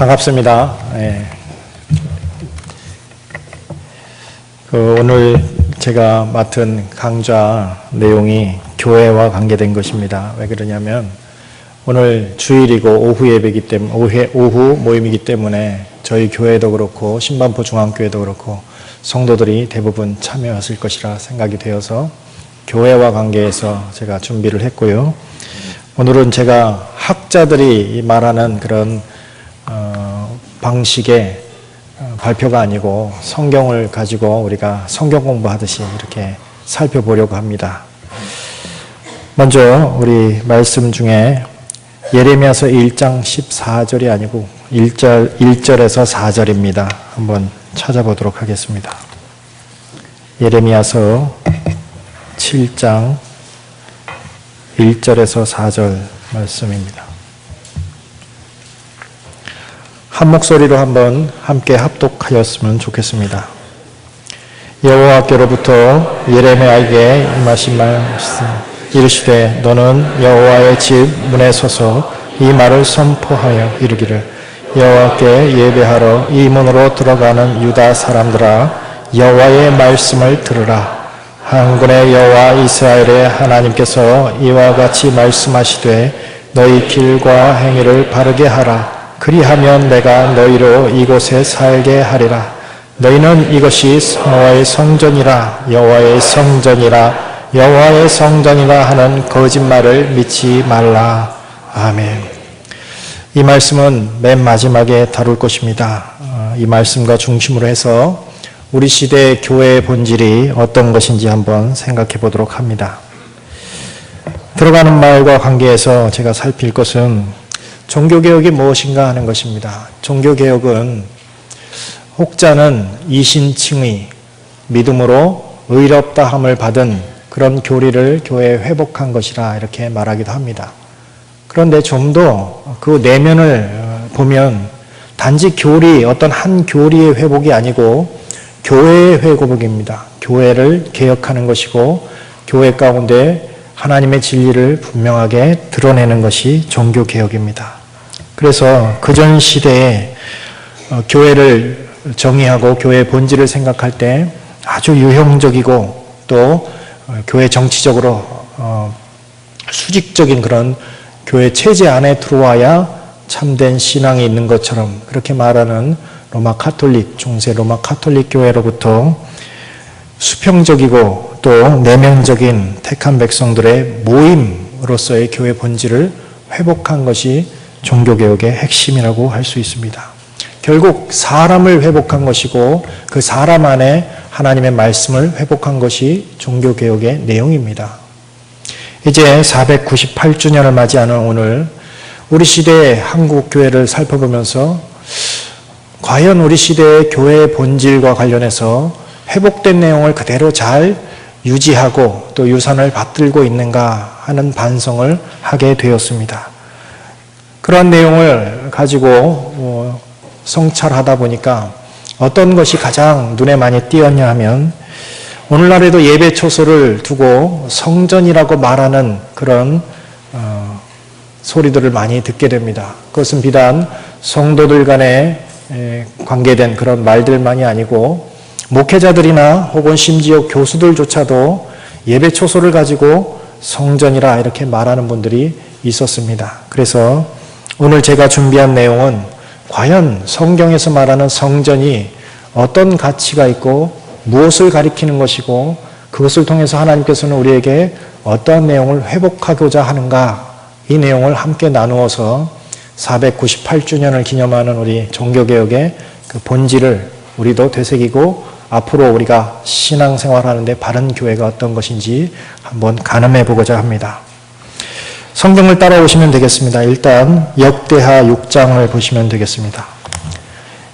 반갑습니다. 예. 오늘 제가 맡은 강좌 내용이 교회와 관계된 것입니다. 왜 그러냐면 오늘 주일이고 오후 예배이기 때문에 오후 모임이기 때문에 저희 교회도 그렇고 신반포 중앙교회도 그렇고 성도들이 대부분 참여하실 것이라 생각이 되어서 교회와 관계해서 제가 준비를 했고요. 오늘은 제가 학자들이 말하는 그런 방식의 발표가 아니고 성경을 가지고 우리가 성경 공부하듯이 이렇게 살펴보려고 합니다. 먼저 우리 말씀 중에 예레미야서 1장 14절이 아니고 1절에서 4절입니다. 한번 찾아보도록 하겠습니다. 예레미야서 7장 1절에서 4절 말씀입니다. 한 목소리로 한번 함께 합독하였으면 좋겠습니다. 여호와께로부터 예레미야에게 임하신 말씀 이르시되 너는 여호와의 집 문에 서서 이 말을 선포하여 이르기를 여호와께 예배하러 이 문으로 들어가는 유다 사람들아 여호와의 말씀을 들으라. 한군의 여호와 이스라엘의 하나님께서 이와 같이 말씀하시되 너희 길과 행위를 바르게 하라. 그리하면 내가 너희로 이곳에 살게 하리라. 너희는 이것이 여호와의 성전이라 여호와의 성전이라 여호와의 성전이라 하는 거짓말을 믿지 말라. 아멘. 이 말씀은 맨 마지막에 다룰 것입니다. 이 말씀과 중심으로 해서 우리 시대의 교회의 본질이 어떤 것인지 한번 생각해 보도록 합니다. 들어가는 말과 관계해서 제가 살필 것은 종교개혁이 무엇인가 하는 것입니다. 종교개혁은 혹자는 이신칭의, 믿음으로 의롭다함을 받은 그런 교리를 교회에 회복한 것이라 이렇게 말하기도 합니다. 그런데 좀 더 그 내면을 보면 단지 교리, 어떤 한 교리의 회복이 아니고 교회의 회복입니다. 교회를 개혁하는 것이고 교회 가운데 하나님의 진리를 분명하게 드러내는 것이 종교개혁입니다. 그래서 그전 시대에 교회를 정의하고 교회의 본질을 생각할 때 아주 유형적이고 또 교회 정치적으로 수직적인 그런 교회 체제 안에 들어와야 참된 신앙이 있는 것처럼 그렇게 말하는 로마 카톨릭, 중세 로마 카톨릭 교회로부터 수평적이고 또 내면적인 택한 백성들의 모임으로서의 교회 본질을 회복한 것이 종교개혁의 핵심이라고 할 수 있습니다. 결국 사람을 회복한 것이고 그 사람 안에 하나님의 말씀을 회복한 것이 종교개혁의 내용입니다. 이제 498주년을 맞이하는 오늘 우리 시대의 한국교회를 살펴보면서 과연 우리 시대의 교회의 본질과 관련해서 회복된 내용을 그대로 잘 유지하고 또 유산을 받들고 있는가 하는 반성을 하게 되었습니다. 그런 내용을 가지고 성찰하다 보니까 어떤 것이 가장 눈에 많이 띄었냐 하면 오늘날에도 예배 초소를 두고 성전이라고 말하는 그런 소리들을 많이 듣게 됩니다. 그것은 비단 성도들 간에 관계된 그런 말들만이 아니고 목회자들이나 혹은 심지어 교수들조차도 예배 초소를 가지고 성전이라 이렇게 말하는 분들이 있었습니다. 그래서 오늘 제가 준비한 내용은 과연 성경에서 말하는 성전이 어떤 가치가 있고 무엇을 가리키는 것이고 그것을 통해서 하나님께서는 우리에게 어떠한 내용을 회복하고자 하는가 이 내용을 함께 나누어서 498주년을 기념하는 우리 종교개혁의 그 본질을 우리도 되새기고 앞으로 우리가 신앙생활하는데 바른 교회가 어떤 것인지 한번 가늠해 보고자 합니다. 성경을 따라오시면 되겠습니다. 일단 역대하 6장을 보시면 되겠습니다.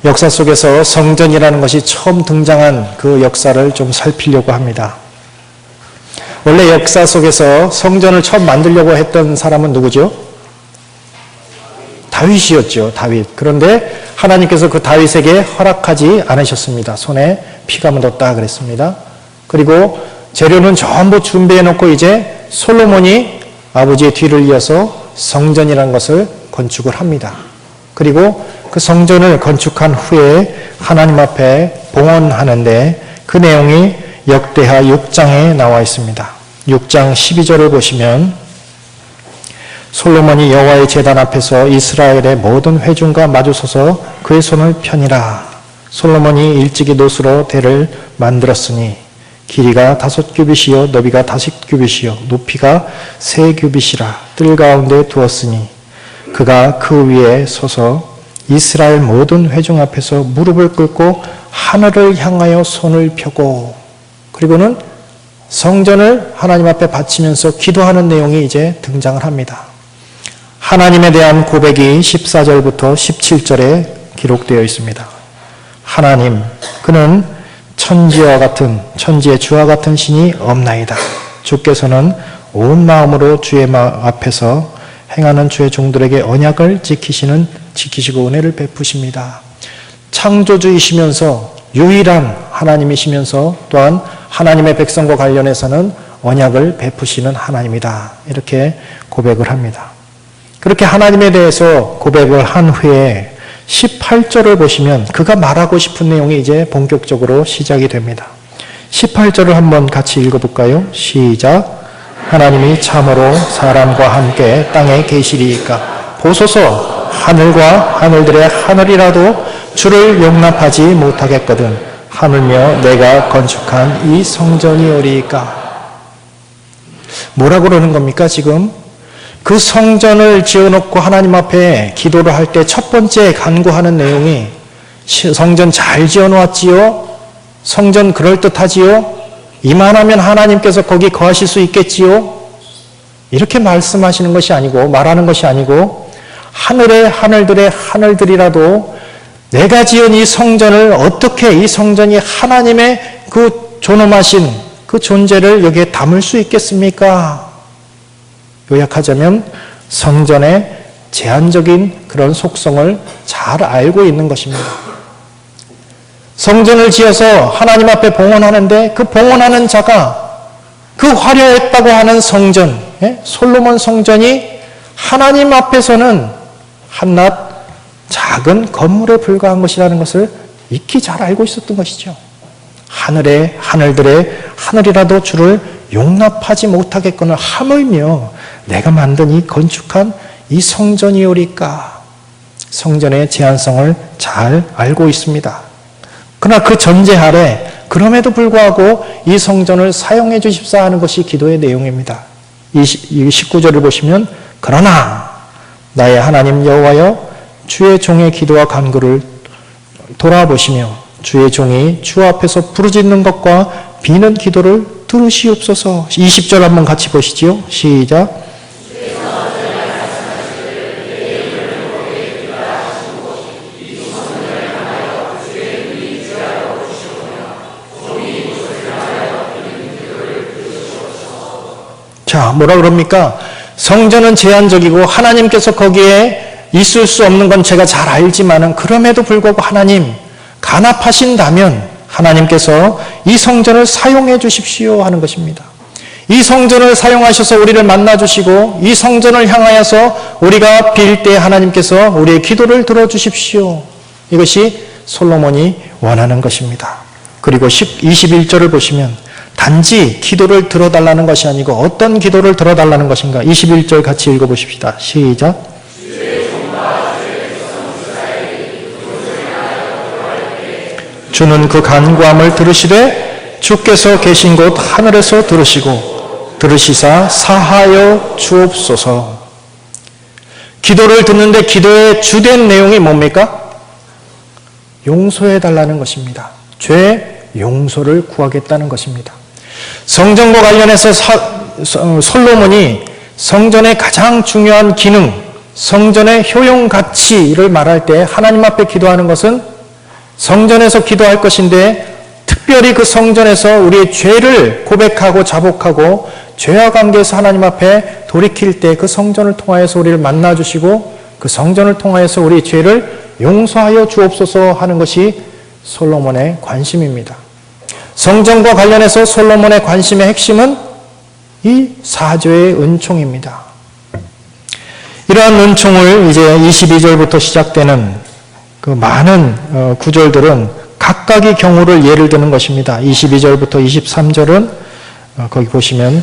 역사 속에서 성전이라는 것이 처음 등장한 그 역사를 좀 살피려고 합니다. 원래 역사 속에서 성전을 처음 만들려고 했던 사람은 누구죠? 다윗이었죠. 다윗. 그런데 하나님께서 그 다윗에게 허락하지 않으셨습니다. 손에 피가 묻었다 그랬습니다. 그리고 재료는 전부 준비해 놓고 이제 솔로몬이 아버지의 뒤를 이어서 성전이라는 것을 건축을 합니다. 그리고 그 성전을 건축한 후에 하나님 앞에 봉헌하는데 그 내용이 역대하 6장에 나와 있습니다. 6장 12절을 보시면 솔로몬이 여호와의 제단 앞에서 이스라엘의 모든 회중과 마주서서 그의 손을 펴니라. 솔로몬이 일찍이 노수로 대를 만들었으니 길이가 5규빗이요 너비가 5규빗이요 높이가 3규빗이라 뜰 가운데 두었으니 그가 그 위에 서서 이스라엘 모든 회중 앞에서 무릎을 꿇고 하늘을 향하여 손을 펴고 그리고는 성전을 하나님 앞에 바치면서 기도하는 내용이 이제 등장을 합니다. 하나님에 대한 고백이 14절부터 17절에 기록되어 있습니다. 하나님, 그는 천지의 주와 같은 신이 없나이다. 주께서는 온 마음으로 주의 앞에서 행하는 주의 종들에게 언약을 지키시고 은혜를 베푸십니다. 창조주이시면서 유일한 하나님이시면서 또한 하나님의 백성과 관련해서는 언약을 베푸시는 하나님이다. 이렇게 고백을 합니다. 그렇게 하나님에 대해서 고백을 한 후에 18절을 보시면 그가 말하고 싶은 내용이 이제 본격적으로 시작이 됩니다. 18절을 한번 같이 읽어볼까요? 시작. 하나님이 참으로 사람과 함께 땅에 계시리이까 보소서 하늘과 하늘들의 하늘이라도 주를 용납하지 못하겠거든 하물며 내가 건축한 이 성전이오리이까. 뭐라고 그러는 겁니까 지금? 그 성전을 지어놓고 하나님 앞에 기도를 할 때 첫 번째 간구하는 내용이 성전 잘 지어놓았지요? 성전 그럴듯하지요? 이만하면 하나님께서 거기 거하실 수 있겠지요? 이렇게 말씀하시는 것이 아니고 말하는 것이 아니고 하늘의 하늘들의 하늘들이라도 내가 지은 이 성전을 어떻게 이 성전이 하나님의 그 존엄하신 그 존재를 여기에 담을 수 있겠습니까? 요약하자면 성전의 제한적인 그런 속성을 잘 알고 있는 것입니다. 성전을 지어서 하나님 앞에 봉헌하는데 그 봉헌하는 자가 그 화려했다고 하는 성전, 솔로몬 성전이 하나님 앞에서는 한낱 작은 건물에 불과한 것이라는 것을 익히 잘 알고 있었던 것이죠. 하늘의 하늘들의 하늘이라도 주를 용납하지 못하겠거늘 하물며 내가 만든 이 건축한 이 성전이오리까. 성전의 제한성을 잘 알고 있습니다. 그러나 그 전제 아래 그럼에도 불구하고 이 성전을 사용해 주십사 하는 것이 기도의 내용입니다. 이 19절을 보시면 그러나 나의 하나님 여호와여 주의 종의 기도와 간구를 돌아보시며 주의 종이 주 앞에서 부르짖는 것과 비는 기도를 들으시옵소서. 20절 한번 같이 보시죠. 시작. 자, 뭐라 그럽니까? 성전은 제한적이고 하나님께서 거기에 있을 수 없는 건 제가 잘 알지만은 그럼에도 불구하고 하나님 간합하신다면 하나님께서 이 성전을 사용해 주십시오 하는 것입니다. 이 성전을 사용하셔서 우리를 만나 주시고 이 성전을 향하여서 우리가 빌 때 하나님께서 우리의 기도를 들어주십시오. 이것이 솔로몬이 원하는 것입니다. 그리고 21절을 보시면 단지 기도를 들어달라는 것이 아니고 어떤 기도를 들어달라는 것인가? 21절 같이 읽어보십시다. 시작. 주는 그 간구함을 들으시되 주께서 계신 곳 하늘에서 들으시고 들으시사 사하여 주옵소서. 기도를 듣는데 기도의 주된 내용이 뭡니까? 용서해달라는 것입니다. 죄 용서를 구하겠다는 것입니다. 성전과 관련해서 솔로몬이 성전의 가장 중요한 기능, 성전의 효용 가치를 말할 때 하나님 앞에 기도하는 것은 성전에서 기도할 것인데 특별히 그 성전에서 우리의 죄를 고백하고 자복하고 죄와 관계에서 하나님 앞에 돌이킬 때 그 성전을 통하여서 우리를 만나주시고 그 성전을 통하여서 우리의 죄를 용서하여 주옵소서 하는 것이 솔로몬의 관심입니다. 성전과 관련해서 솔로몬의 관심의 핵심은 이 사죄의 은총입니다. 이러한 은총을 이제 22절부터 시작되는 그 많은 구절들은 각각의 경우를 예를 드는 것입니다. 22절부터 23절은 거기 보시면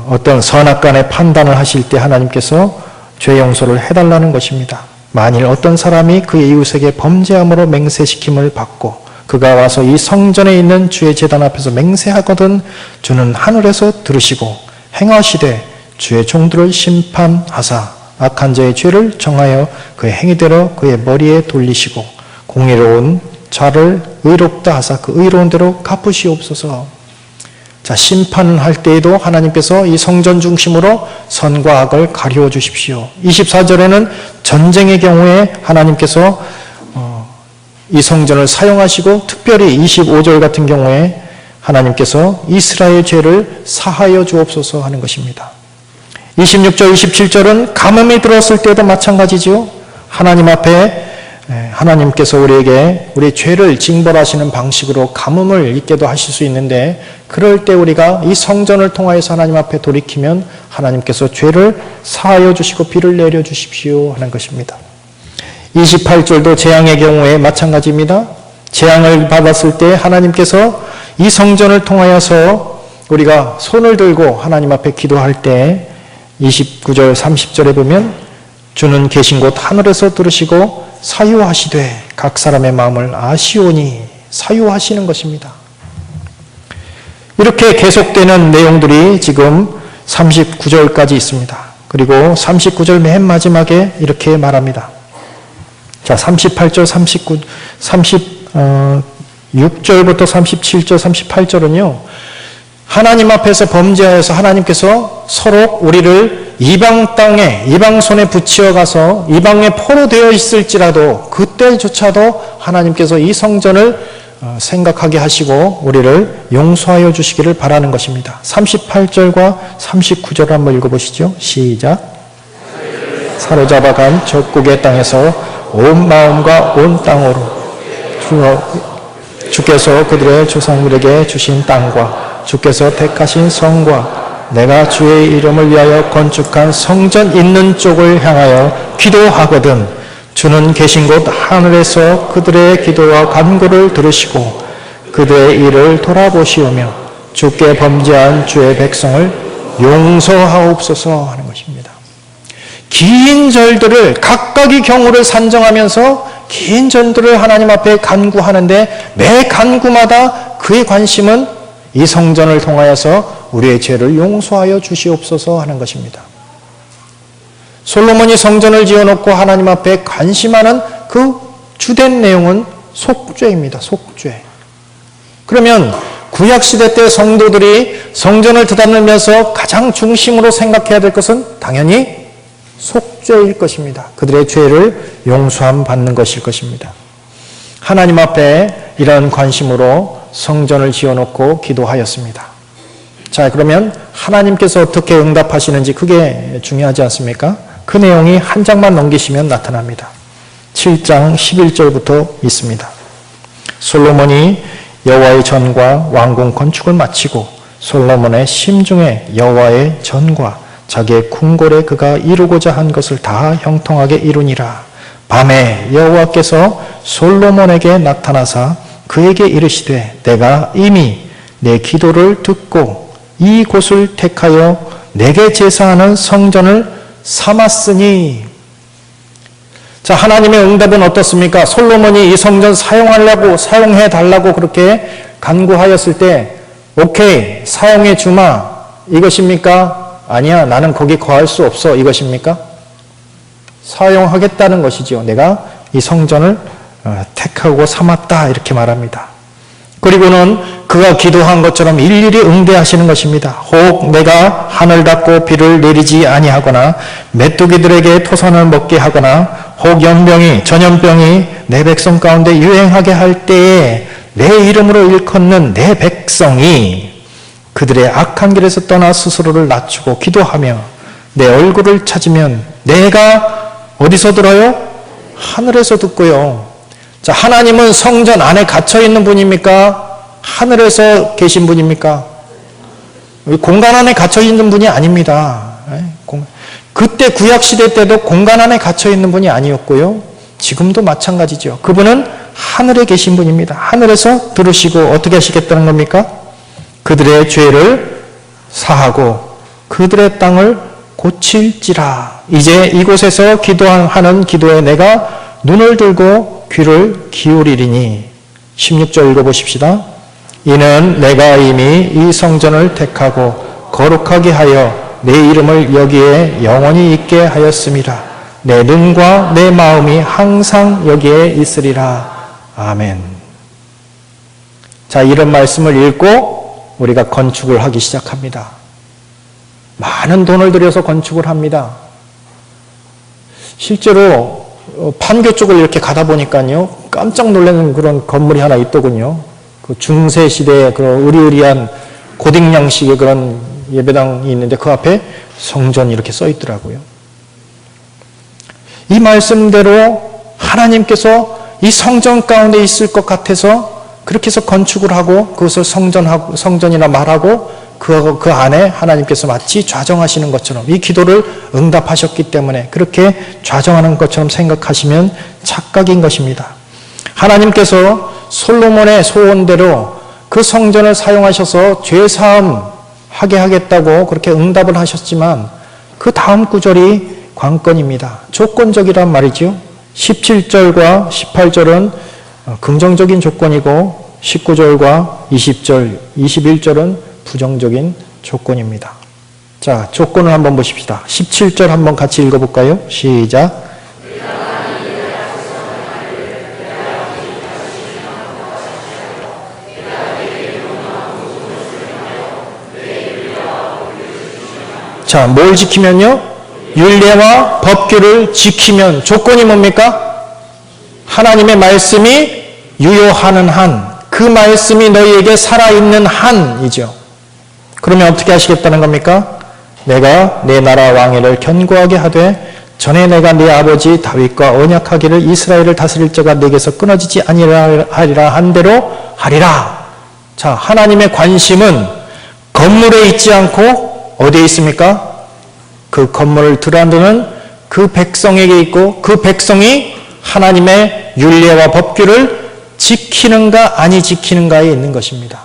어떤 선악간의 판단을 하실 때 하나님께서 죄 용서를 해달라는 것입니다. 만일 어떤 사람이 그의 이웃에게 범죄함으로 맹세시킴을 받고 그가 와서 이 성전에 있는 주의 제단 앞에서 맹세하거든 주는 하늘에서 들으시고 행하시되 주의 종들을 심판하사 악한 자의 죄를 정하여 그의 행위대로 그의 머리에 돌리시고 공의로운 자를 의롭다 하사 그 의로운 대로 갚으시옵소서. 자, 심판할 때에도 하나님께서 이 성전 중심으로 선과 악을 가리워 주십시오. 24절에는 전쟁의 경우에 하나님께서 이 성전을 사용하시고 특별히 25절 같은 경우에 하나님께서 이스라엘 죄를 사하여 주옵소서 하는 것입니다. 26절, 27절은 가뭄이 들었을 때도 마찬가지죠. 하나님 앞에 하나님께서 우리에게 우리 죄를 징벌하시는 방식으로 가뭄을 있게도 하실 수 있는데 그럴 때 우리가 이 성전을 통하여서 하나님 앞에 돌이키면 하나님께서 죄를 사하여 주시고 비를 내려 주십시오 하는 것입니다. 28절도 재앙의 경우에 마찬가지입니다. 재앙을 받았을 때 하나님께서 이 성전을 통하여서 우리가 손을 들고 하나님 앞에 기도할 때 29절 30절에 보면 주는 계신 곳 하늘에서 들으시고 사유하시되 각 사람의 마음을 아시오니 사유하시는 것입니다. 이렇게 계속되는 내용들이 지금 39절까지 있습니다. 그리고 39절 맨 마지막에 이렇게 말합니다. 자, 38절, 36절부터 37절, 38절은요. 하나님 앞에서 범죄하여서 하나님께서 서로 우리를 이방 땅에, 이방 손에 붙여 가서 이방에 포로되어 있을지라도 그때조차도 하나님께서 이 성전을 생각하게 하시고 우리를 용서하여 주시기를 바라는 것입니다. 38절과 39절 한번 읽어보시죠. 시작. 사로잡아간 적국의 땅에서 온 마음과 온 땅으로 주께서 그들의 조상들에게 주신 땅과 주께서 택하신 성과 내가 주의 이름을 위하여 건축한 성전 있는 쪽을 향하여 기도하거든 주는 계신 곳 하늘에서 그들의 기도와 간구를 들으시고 그들의 일을 돌아보시오며 주께 범죄한 주의 백성을 용서하옵소서 하는 것입니다. 긴 절들을 각각의 경우를 산정하면서 긴 절들을 하나님 앞에 간구하는데 매 간구마다 그의 관심은 이 성전을 통하여서 우리의 죄를 용서하여 주시옵소서 하는 것입니다. 솔로몬이 성전을 지어놓고 하나님 앞에 관심하는 그 주된 내용은 속죄입니다. 속죄. 그러면 구약시대 때 성도들이 성전을 드다들면서 가장 중심으로 생각해야 될 것은 당연히 속죄일 것입니다. 그들의 죄를 용서함 받는 것일 것입니다. 하나님 앞에 이런 관심으로 성전을 지어놓고 기도하였습니다. 자, 그러면 하나님께서 어떻게 응답하시는지 그게 중요하지 않습니까? 그 내용이 한 장만 넘기시면 나타납니다. 7장 11절부터 있습니다. 솔로몬이 여호와의 전과 왕궁 건축을 마치고 솔로몬의 심중에 여호와의 전과 자기의 궁궐에 그가 이루고자 한 것을 다 형통하게 이루니라. 밤에 여호와께서 솔로몬에게 나타나사 그에게 이르시되 내가 이미 내 기도를 듣고 이 곳을 택하여 내게 제사하는 성전을 삼았으니. 자, 하나님의 응답은 어떻습니까? 솔로몬이 이 성전 사용해 달라고 그렇게 간구하였을 때 오케이 사용해 주마 이것입니까? 아니야 나는 거기 거할 수 없어 이것입니까? 사용하겠다는 것이지요. 내가 이 성전을 택하고 삼았다 이렇게 말합니다. 그리고는 그가 기도한 것처럼 일일이 응대하시는 것입니다. 혹 내가 하늘 닫고 비를 내리지 아니하거나 메뚜기들에게 토산을 먹게 하거나 혹 전염병이 내 백성 가운데 유행하게 할 때에 내 이름으로 일컫는 내 백성이 그들의 악한 길에서 떠나 스스로를 낮추고 기도하며 내 얼굴을 찾으면 내가 어디서 들어요? 하늘에서 듣고요. 자, 하나님은 성전 안에 갇혀 있는 분입니까? 하늘에서 계신 분입니까? 공간 안에 갇혀 있는 분이 아닙니다. 그때 구약시대 때도 공간 안에 갇혀있는 분이 아니었고요. 지금도 마찬가지죠. 그분은 하늘에 계신 분입니다. 하늘에서 들으시고 어떻게 하시겠다는 겁니까? 그들의 죄를 사하고 그들의 땅을 고칠지라. 이제 이곳에서 기도하는 기도에 내가 눈을 들고 귀를 기울이리니. 16절 읽어보십시다. 이는 내가 이미 이 성전을 택하고 거룩하게 하여 내 이름을 여기에 영원히 있게 하였습니다. 내 눈과 내 마음이 항상 여기에 있으리라. 아멘. 자, 이런 말씀을 읽고 우리가 건축을 하기 시작합니다. 많은 돈을 들여서 건축을 합니다. 실제로 판교 쪽을 이렇게 가다 보니까요, 깜짝 놀라는 그런 건물이 하나 있더군요. 그 중세 시대의 그런 으리으리한 고딕양식의 그런 예배당이 있는데 그 앞에 성전이 이렇게 써 있더라고요. 이 말씀대로 하나님께서 이 성전 가운데 있을 것 같아서 그렇게 해서 건축을 하고 그것을 성전이나 말하고 그 안에 하나님께서 마치 좌정하시는 것처럼 이 기도를 응답하셨기 때문에 그렇게 좌정하는 것처럼 생각하시면 착각인 것입니다. 하나님께서 솔로몬의 소원대로 그 성전을 사용하셔서 죄사함 하게 하겠다고 그렇게 응답을 하셨지만 그 다음 구절이 관건입니다. 조건적이란 말이죠. 17절과 18절은 긍정적인 조건이고 19절과 20절, 21절은 부정적인 조건입니다. 자, 조건을 한번 보십시다. 17절 한번 같이 읽어볼까요? 시작. 자, 뭘 지키면요? 율례와 법규를 지키면. 조건이 뭡니까? 하나님의 말씀이 유효하는 한, 그 말씀이 너희에게 살아있는 한이죠. 그러면 어떻게 하시겠다는 겁니까? 내가 내 나라 왕위를 견고하게 하되 전에 내가 네 아버지 다윗과 언약하기를 이스라엘을 다스릴 자가 내게서 끊어지지 아니하리라 한 대로 하리라. 자, 하나님의 관심은 건물에 있지 않고 어디에 있습니까? 그 건물을 드나드는 그 백성에게 있고 그 백성이 하나님의 율례와 법규를 지키는가 아니 지키는가에 있는 것입니다.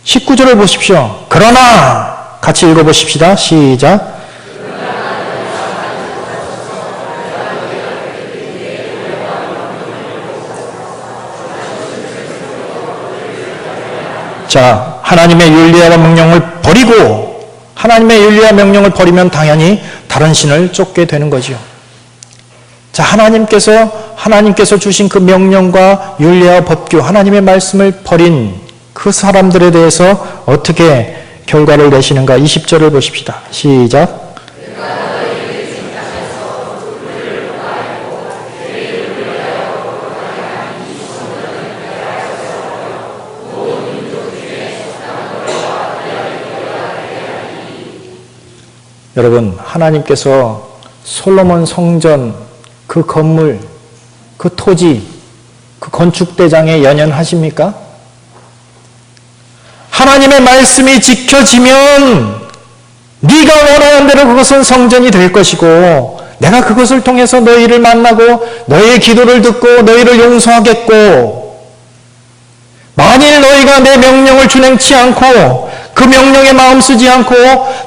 19절을 보십시오. 그러나 같이 읽어보십시다. 시작. 자, 하나님의 율례와 명령을 버리고 하나님의 율례와 명령을 버리면 당연히 다른 신을 쫓게 되는 거죠. 자, 하나님께서 주신 그 명령과 율례와 법규, 하나님의 말씀을 버린 그 사람들에 대해서 어떻게 결과를 내시는가? 20절을 보십시다. 시작. 여러분, 하나님께서 솔로몬 성전, 그 건물, 그 토지, 그 건축대장에 연연하십니까? 하나님의 말씀이 지켜지면 네가 원하는 대로 그것은 성전이 될 것이고 내가 그것을 통해서 너희를 만나고 너희의 기도를 듣고 너희를 용서하겠고 만일 너희가 내 명령을 준행치 않고 그 명령에 마음 쓰지 않고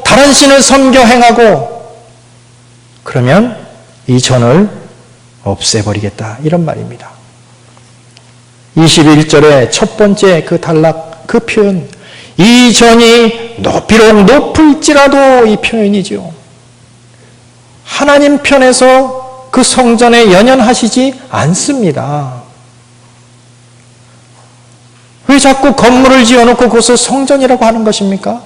다른 신을 섬겨 행하고 그러면 이 전을 없애버리겠다. 이런 말입니다. 21절의 첫 번째 그 단락, 그 표현. 이 전이 비록 높을지라도 이 표현이죠. 하나님 편에서 그 성전에 연연하시지 않습니다. 왜 자꾸 건물을 지어놓고 그것을 성전이라고 하는 것입니까?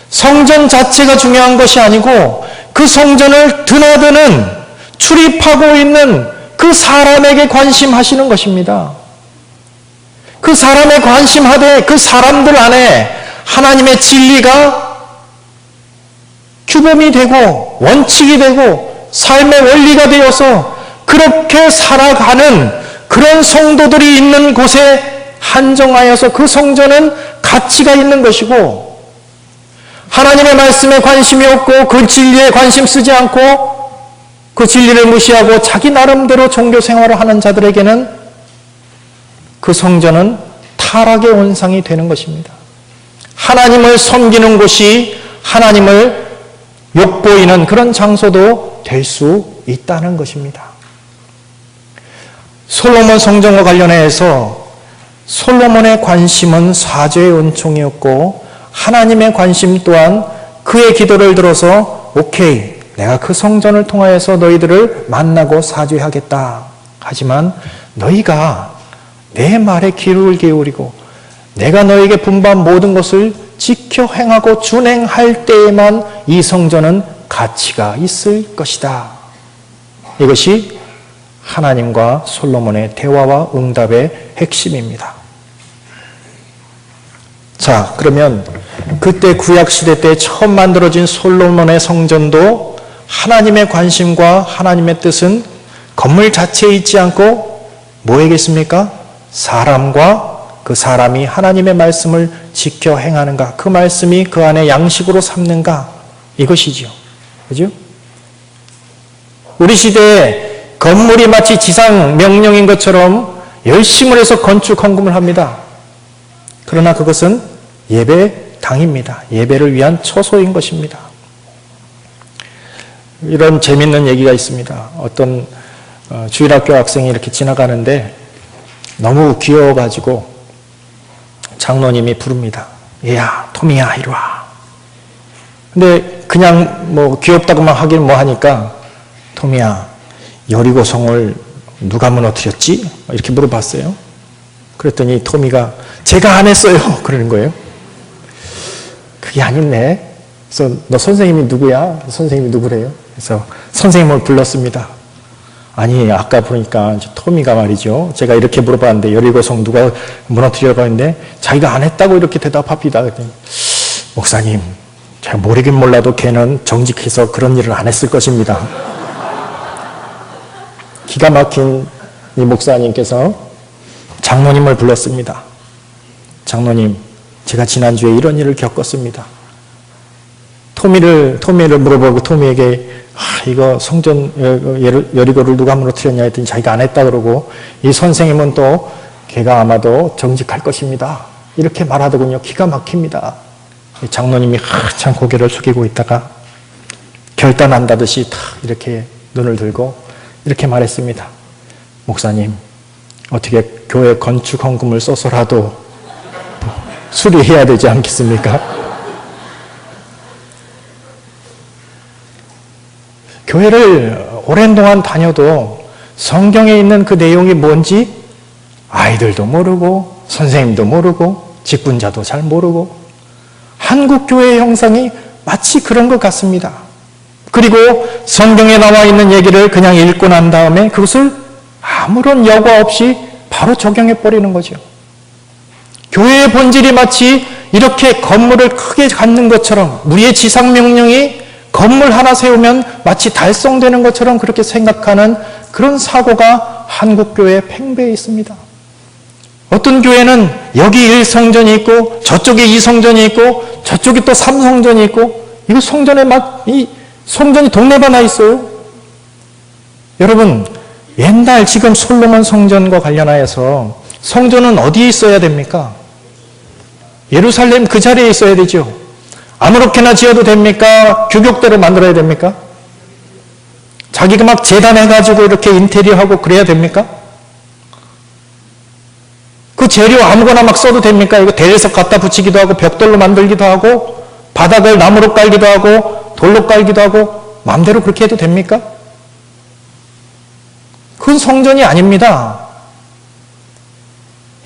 성전 자체가 중요한 것이 아니고 그 성전을 드나드는 출입하고 있는 그 사람에게 관심하시는 것입니다. 그 사람에 관심하되 그 사람들 안에 하나님의 진리가 규범이 되고 원칙이 되고 삶의 원리가 되어서 그렇게 살아가는 그런 성도들이 있는 곳에 한정하여서 그 성전은 가치가 있는 것이고 하나님의 말씀에 관심이 없고 그 진리에 관심 쓰지 않고 그 진리를 무시하고 자기 나름대로 종교 생활을 하는 자들에게는 그 성전은 타락의 온상이 되는 것입니다. 하나님을 섬기는 곳이 하나님을 욕보이는 그런 장소도 될 수 있다는 것입니다. 솔로몬 성전과 관련해서 솔로몬의 관심은 사죄의 은총이었고 하나님의 관심 또한 그의 기도를 들어서 오케이, 내가 그 성전을 통하여서 너희들을 만나고 사죄하겠다. 하지만 너희가 내 말에 귀를 기울이고 내가 너희에게 분부한 모든 것을 지켜 행하고 준행할 때에만 이 성전은 가치가 있을 것이다. 이것이 하나님과 솔로몬의 대화와 응답의 핵심입니다. 자, 그러면 그때 구약시대 때 처음 만들어진 솔로몬의 성전도 하나님의 관심과 하나님의 뜻은 건물 자체에 있지 않고 뭐에게 있습니까? 사람과 그 사람이 하나님의 말씀을 지켜 행하는가, 그 말씀이 그 안에 양식으로 삼는가, 이것이죠. 그죠? 우리 시대에 건물이 마치 지상 명령인 것처럼 열심을 해서 건축 헌금을 합니다. 그러나 그것은 예배당입니다. 예배를 위한 처소인 것입니다. 이런 재밌는 얘기가 있습니다. 어떤 주일학교 학생이 이렇게 지나가는데 너무 귀여워가지고 장로님이 부릅니다. 얘야, 토미야, 이리 와. 근데 그냥 뭐 귀엽다고만 하긴 뭐 하니까 토미야, 여리고성을 누가 무너뜨렸지? 이렇게 물어봤어요. 그랬더니 토미가 제가 안 했어요. 그러는 거예요. 그게 아니네. 그래서 너 선생님이 누구야? 선생님이 누구래요? 그래서 선생님을 불렀습니다. 아니, 아까 보니까 토미가 말이죠. 제가 이렇게 물어봤는데 여리고성 누가 무너뜨려고 했는데 자기가 안 했다고 이렇게 대답합니다. 그랬더니 목사님, 제가 모르긴 몰라도 걔는 정직해서 그런 일을 안 했을 것입니다. 기가 막힌 이 목사님께서 장로님을 불렀습니다. 장로님, 제가 지난주에 이런 일을 겪었습니다. 토미를 물어보고 토미에게 이거 성전 여리고를 누가 무너뜨렸냐 했더니 자기가 안 했다 그러고 이 선생님은 또 걔가 아마도 정직할 것입니다. 이렇게 말하더군요. 기가 막힙니다. 장로님이 한참 고개를 숙이고 있다가 결단한다듯이 탁 이렇게 눈을 들고 이렇게 말했습니다. 목사님, 어떻게 교회 건축 헌금을 써서라도 수리해야 되지 않겠습니까? 교회를 오랜 동안 다녀도 성경에 있는 그 내용이 뭔지 아이들도 모르고 선생님도 모르고 직분자도 잘 모르고 한국 교회의 형상이 마치 그런 것 같습니다. 그리고 성경에 나와 있는 얘기를 그냥 읽고 난 다음에 그것을 아무런 여과 없이 바로 적용해 버리는 거죠. 교회의 본질이 마치 이렇게 건물을 크게 갖는 것처럼 우리의 지상명령이 건물 하나 세우면 마치 달성되는 것처럼 그렇게 생각하는 그런 사고가 한국교회에 팽배해 있습니다. 어떤 교회는 여기 1성전이 있고 저쪽에 2성전이 있고 저쪽에 또 3성전이 있고 이거 성전에 이 성전이 동네마다 있어요. 여러분, 옛날 지금 솔로몬 성전과 관련하여서 성전은 어디에 있어야 됩니까? 예루살렘 그 자리에 있어야 되죠. 아무렇게나 지어도 됩니까? 규격대로 만들어야 됩니까? 자기가 막 재단해가지고 이렇게 인테리어하고 그래야 됩니까? 그 재료 아무거나 막 써도 됩니까? 이거 대리석 갖다 붙이기도 하고 벽돌로 만들기도 하고 바닥을 나무로 깔기도 하고 돌로 깔기도 하고 마음대로 그렇게 해도 됩니까? 그건 성전이 아닙니다.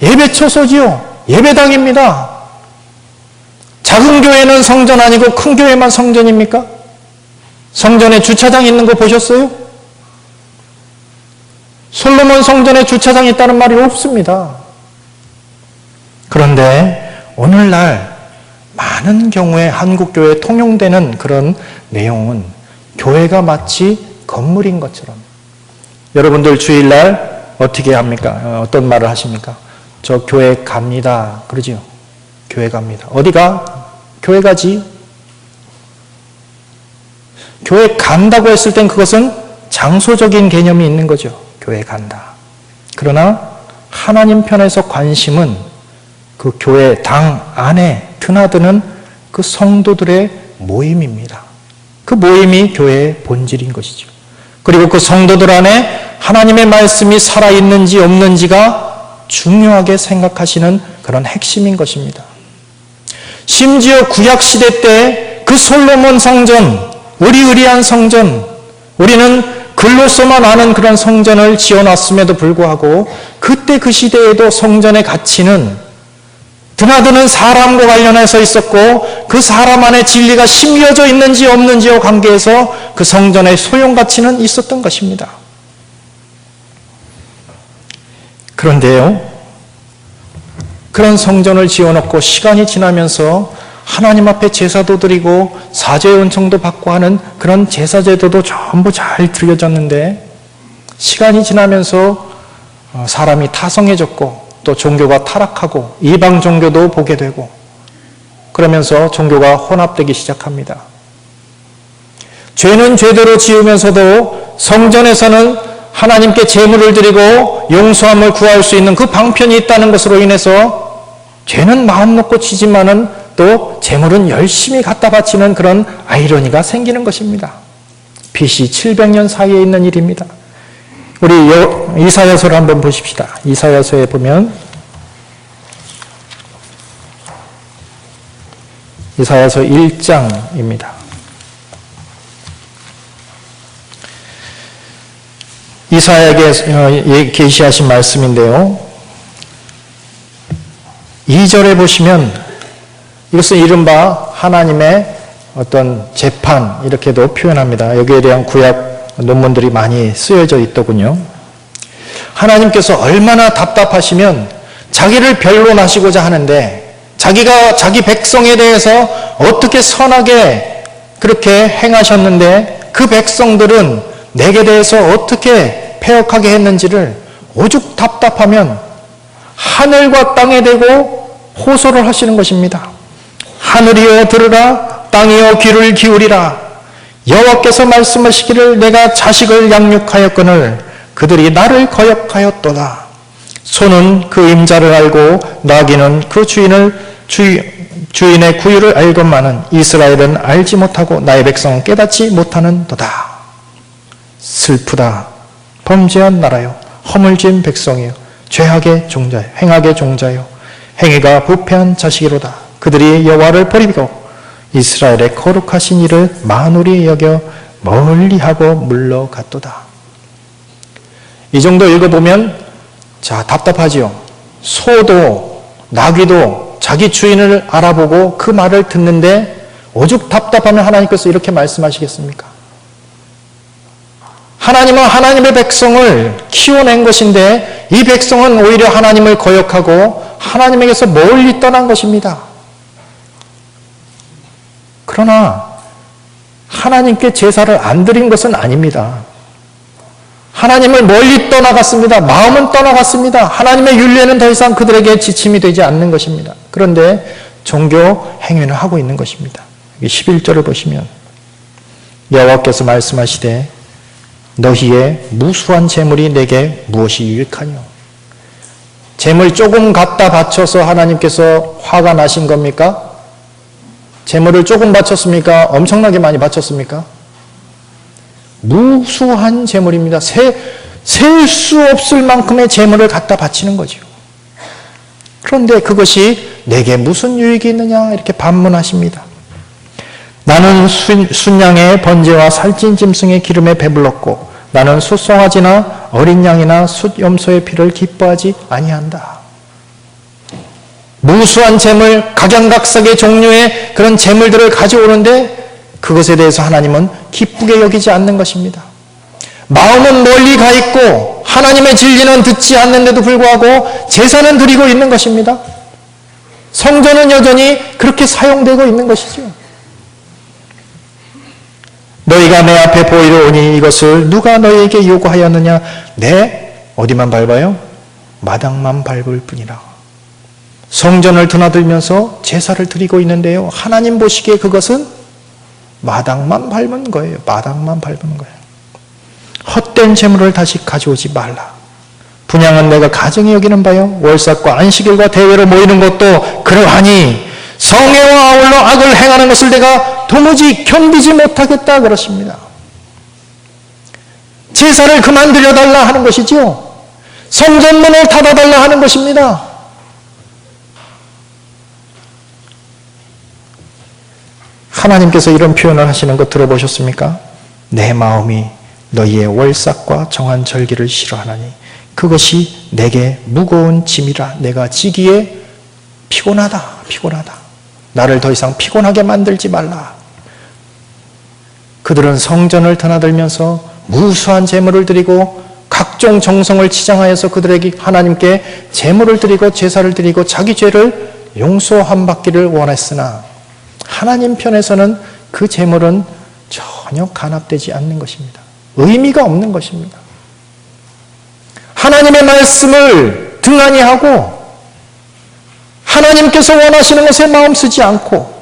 예배처소지요. 예배당입니다. 작은 교회는 성전 아니고 큰 교회만 성전입니까? 성전에 주차장 있는 거 보셨어요? 솔로몬 성전에 주차장이 있다는 말이 없습니다. 그런데 오늘날 많은 경우에 한국교회에 통용되는 그런 내용은 교회가 마치 건물인 것처럼 여러분들 주일날 어떻게 합니까? 어떤 말을 하십니까? 저 교회 갑니다. 그러지요? 교회 갑니다. 어디가? 교회 가지. 교회 간다고 했을 땐 그것은 장소적인 개념이 있는 거죠. 교회 간다. 그러나 하나님 편에서 관심은 그 교회 당 안에 드나드는 그 성도들의 모임입니다. 그 모임이 교회의 본질인 것이죠. 그리고 그 성도들 안에 하나님의 말씀이 살아있는지 없는지가 중요하게 생각하시는 그런 핵심인 것입니다. 심지어 구약시대 때 그 솔로몬 성전, 으리으리한 성전, 우리는 글로서만 아는 그런 성전을 지어놨음에도 불구하고 그때 그 시대에도 성전의 가치는 드나드는 사람과 관련해서 있었고 그 사람 안에 진리가 심겨져 있는지 없는지와 관계해서 그 성전의 소용가치는 있었던 것입니다. 그런데요, 그런 성전을 지어놓고 시간이 지나면서 하나님 앞에 제사도 드리고 사죄의 은총도 받고 하는 그런 제사제도도 전부 잘 드려졌는데 시간이 지나면서 사람이 타성해졌고 또 종교가 타락하고 이방 종교도 보게 되고 그러면서 종교가 혼합되기 시작합니다. 죄는 죄대로 지으면서도 성전에서는 하나님께 제물을 드리고 용서함을 구할 수 있는 그 방편이 있다는 것으로 인해서 죄는 마음 놓고 지지만은 또 제물은 열심히 갖다 바치는 그런 아이러니가 생기는 것입니다. BC 700년 사이에 있는 일입니다. 우리 이사야서를 한번 보십시다. 이사야서에 보면 이사야서 1장입니다. 이사야에게 계시하신 말씀인데요. 2절에 보시면 이것은 이른바 하나님의 어떤 재판 이렇게도 표현합니다. 여기에 대한 구약 논문들이 많이 쓰여져 있더군요. 하나님께서 얼마나 답답하시면 자기를 변론하시고자 하는데 자기가 자기 백성에 대해서 어떻게 선하게 그렇게 행하셨는데 그 백성들은 내게 대해서 어떻게 패역하게 했는지를 오죽 답답하면 하늘과 땅에 대고 호소를 하시는 것입니다. 하늘이여 들으라, 땅이여 귀를 기울이라. 여호와께서 말씀하시기를 내가 자식을 양육하였거늘 그들이 나를 거역하였도다. 소는 그 임자를 알고 나귀는 그 주인의 구유를 알건만은 이스라엘은 알지 못하고 나의 백성은 깨닫지 못하는도다. 슬프다. 범죄한 나라요, 허물진 백성이요, 죄악의 종자요, 행악의 종자요, 행위가 부패한 자식이로다. 그들이 여호와를 버리고 이스라엘의 거룩하신 이를 만홀히 여겨 멀리하고 물러갔도다. 이 정도 읽어보면 자, 답답하지요. 소도 나귀도 자기 주인을 알아보고 그 말을 듣는데 오죽 답답하면 하나님께서 이렇게 말씀하시겠습니까? 하나님은 하나님의 백성을 키워낸 것인데 이 백성은 오히려 하나님을 거역하고 하나님에게서 멀리 떠난 것입니다. 그러나 하나님께 제사를 안 드린 것은 아닙니다. 하나님을 멀리 떠나갔습니다. 마음은 떠나갔습니다. 하나님의 윤례는 더 이상 그들에게 지침이 되지 않는 것입니다. 그런데 종교 행위는 하고 있는 것입니다. 11절을 보시면 여호와께서 말씀하시되 너희의 무수한 재물이 내게 무엇이 유익하뇨? 재물 조금 갖다 바쳐서 하나님께서 화가 나신 겁니까? 재물을 조금 바쳤습니까? 엄청나게 많이 바쳤습니까? 무수한 재물입니다. 셀 수 없을 만큼의 재물을 갖다 바치는 거죠. 그런데 그것이 내게 무슨 유익이 있느냐 이렇게 반문하십니다. 나는 순양의 번제와 살찐 짐승의 기름에 배불렀고 나는 숫송아지나 어린 양이나 숫염소의 피를 기뻐하지 아니한다. 무수한 재물, 각양각색의 종류의 그런 재물들을 가져오는데 그것에 대해서 하나님은 기쁘게 여기지 않는 것입니다. 마음은 멀리 가 있고 하나님의 진리는 듣지 않는데도 불구하고 제사는 드리고 있는 것입니다. 성전은 여전히 그렇게 사용되고 있는 것이죠. 너희가 내 앞에 보이러 오니 이것을 누가 너희에게 요구하였느냐? 어디만 밟아요? 마당만 밟을 뿐이라. 성전을 드나들면서 제사를 드리고 있는데요. 하나님 보시기에 그것은 마당만 밟은 거예요. 마당만 밟은 거예요. 헛된 재물을 다시 가져오지 말라. 분향은 내가 가정히 여기는 바요. 월삭과 안식일과 대회로 모이는 것도 그러하니 성회와 아울러 악을 행하는 것을 내가 도무지 견디지 못하겠다 그러십니다. 제사를 그만 드려달라 하는 것이죠. 성전문을 닫아달라 하는 것입니다. 하나님께서 이런 표현을 하시는 거 들어보셨습니까? 내 마음이 너희의 월삭과 정한 절기를 싫어하나니 그것이 내게 무거운 짐이라. 내가 지기에 피곤하다. 나를 더 이상 피곤하게 만들지 말라. 그들은 성전을 드나들면서 무수한 제물을 드리고 각종 정성을 치장하여서 그들에게 하나님께 제물을 드리고 제사를 드리고 자기 죄를 용서함 받기를 원했으나 하나님 편에서는 그 제물은 전혀 간합되지 않는 것입니다. 의미가 없는 것입니다. 하나님의 말씀을 등한히 하고 하나님께서 원하시는 것에 마음 쓰지 않고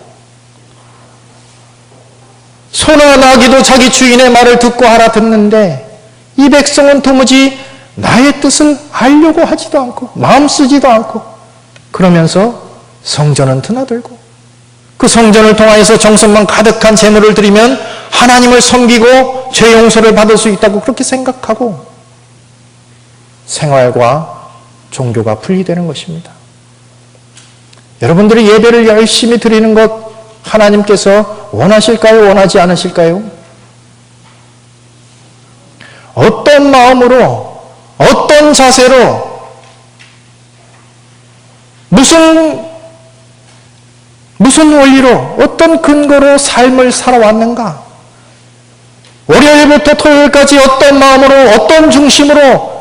소나 나귀도 자기 주인의 말을 듣고 알아듣는데 이 백성은 도무지 나의 뜻을 알려고 하지도 않고 마음 쓰지도 않고 그러면서 성전은 드나들고 그 성전을 통하여서 정성만 가득한 제물을 드리면 하나님을 섬기고 죄 용서를 받을 수 있다고 그렇게 생각하고 생활과 종교가 분리되는 것입니다. 여러분들이 예배를 열심히 드리는 것 하나님께서 원하실까요? 원하지 않으실까요? 어떤 마음으로, 어떤 자세로, 무슨 원리로, 어떤 근거로 삶을 살아왔는가? 월요일부터 토요일까지 어떤 마음으로, 어떤 중심으로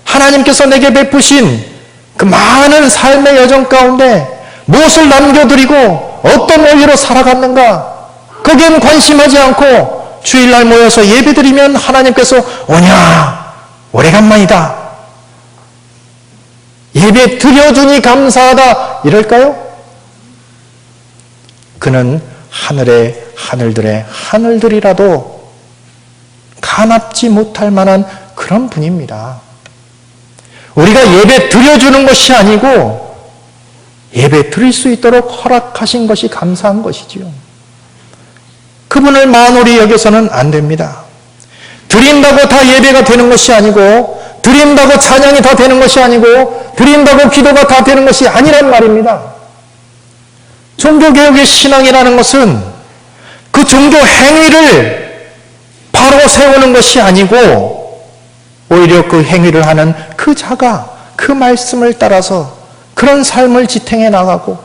하나님께서 내게 베푸신 그 많은 삶의 여정 가운데 무엇을 남겨드리고 어떤 원리로 살아갔는가? 거기엔 관심하지 않고 주일날 모여서 예배드리면 하나님께서 오냐? 오래간만이다. 예배 드려주니 감사하다. 이럴까요? 그는 하늘의 하늘들의 하늘들이라도 간합지 못할 만한 그런 분입니다. 우리가 예배 드려주는 것이 아니고 예배 드릴 수 있도록 허락하신 것이 감사한 것이지요. 그분을 만홀히 여겨서는 안 됩니다. 드린다고 다 예배가 되는 것이 아니고 드린다고 찬양이 다 되는 것이 아니고 드린다고 기도가 다 되는 것이 아니란 말입니다. 종교개혁의 신앙이라는 것은 그 종교 행위를 바로 세우는 것이 아니고 오히려 그 행위를 하는 그 자가 그 말씀을 따라서 그런 삶을 지탱해 나가고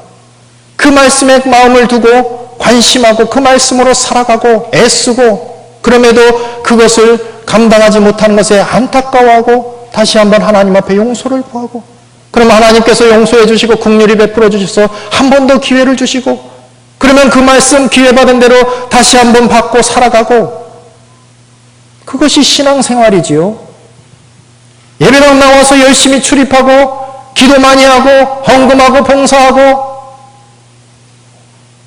그 말씀에 마음을 두고 관심하고 그 말씀으로 살아가고 애쓰고 그럼에도 그것을 감당하지 못하는 것에 안타까워하고 다시 한번 하나님 앞에 용서를 구하고 그러면 하나님께서 용서해 주시고 긍휼히 베풀어 주셔서 한 번 더 기회를 주시고 그러면 그 말씀 기회 받은 대로 다시 한번 받고 살아가고 그것이 신앙생활이지요. 예배당 나와서 열심히 출입하고 기도 많이 하고 헌금하고 봉사하고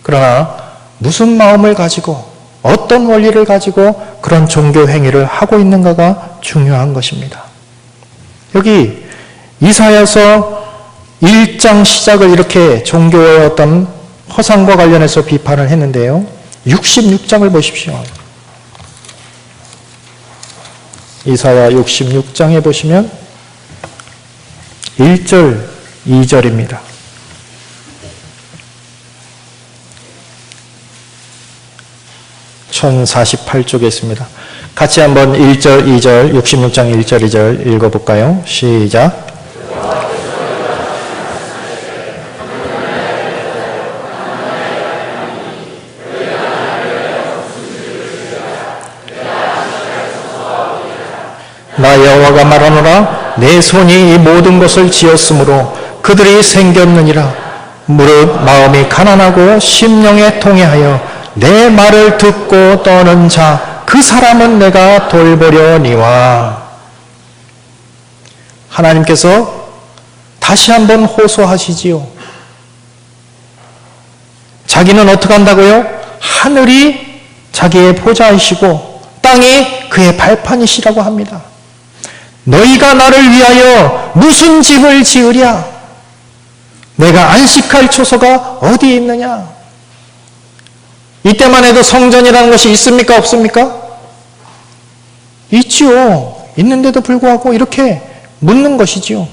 그러나 무슨 마음을 가지고 어떤 원리를 가지고 그런 종교 행위를 하고 있는가가 중요한 것입니다. 여기 이사야서 1장 시작을 이렇게 종교의 어떤 허상과 관련해서 비판을 했는데요. 66장을 보십시오. 이사야 66장에 보시면 1절, 2절입니다. (1048쪽에) 있습니다. 같이 한번 1절, 2절, 66장 1절, 2절 읽어볼까요? 시작. 나 여호와가 말하노라 내 손이 이 모든 것을 지었으므로 그들이 생겼느니라. 무릇 마음이 가난하고 심령에 통회하여 내 말을 듣고 떠는 자 그 사람은 내가 돌보려니와. 하나님께서 다시 한번 호소하시지요. 자기는 어떻게 한다고요? 하늘이 자기의 보좌이시고 땅이 그의 발판이시라고 합니다. 너희가 나를 위하여 무슨 집을 지으랴? 내가 안식할 초소가 어디에 있느냐? 이때만 해도 성전이라는 것이 있습니까? 없습니까? 있지요. 있는데도 불구하고 이렇게 묻는 것이지요.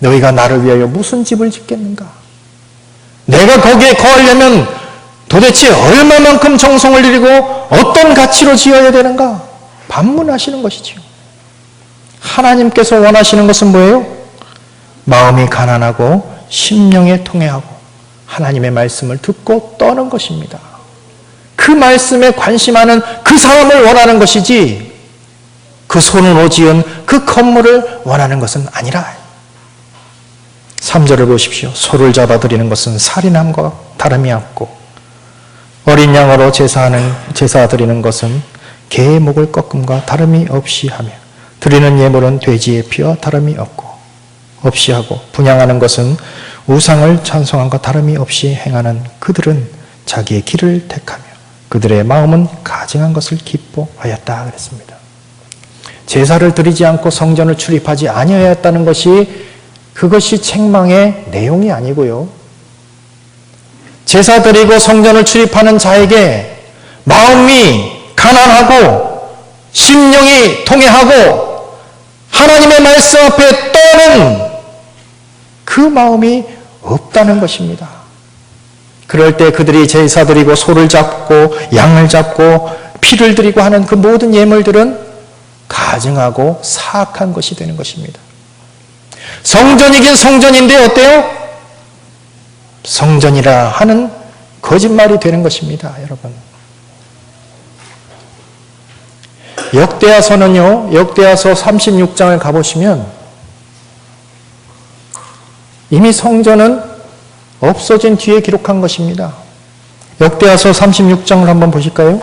너희가 나를 위하여 무슨 집을 짓겠는가? 내가 거기에 거하려면 도대체 얼마만큼 정성을 들이고 어떤 가치로 지어야 되는가? 반문하시는 것이지요. 하나님께서 원하시는 것은 뭐예요? 마음이 가난하고 심령에 통회하고 하나님의 말씀을 듣고 떠는 것입니다. 그 말씀에 관심하는 그 사람을 원하는 것이지 그 손으로 지은 그 건물을 원하는 것은 아니라. 3절을 보십시오. 소를 잡아드리는 것은 살인함과 다름이 없고 어린 양으로 제사드리는 것은 개의 목을 꺾음과 다름이 없이 하며 드리는 예물은 돼지의 피와 다름이 없이 하고 분향하는 것은 우상을 찬송함과 다름이 없이 행하는 그들은 자기의 길을 택하며 그들의 마음은 가증한 것을 기뻐하였다 그랬습니다. 제사를 드리지 않고 성전을 출입하지 아니하였다는 것이 그것이 책망의 내용이 아니고요. 제사 드리고 성전을 출입하는 자에게 마음이 가난하고 심령이 통회하고 하나님의 말씀 앞에 떠는 그 마음이 없다는 것입니다. 그럴 때 그들이 제사 드리고 소를 잡고 양을 잡고 피를 드리고 하는 그 모든 예물들은 가증하고 사악한 것이 되는 것입니다. 성전이긴 성전인데 어때요? 성전이라 하는 거짓말이 되는 것입니다, 여러분. 역대하서는요, 역대하서 36장을 가보시면 이미 성전은 없어진 뒤에 기록한 것입니다. 역대하서 36장을 한번 보실까요?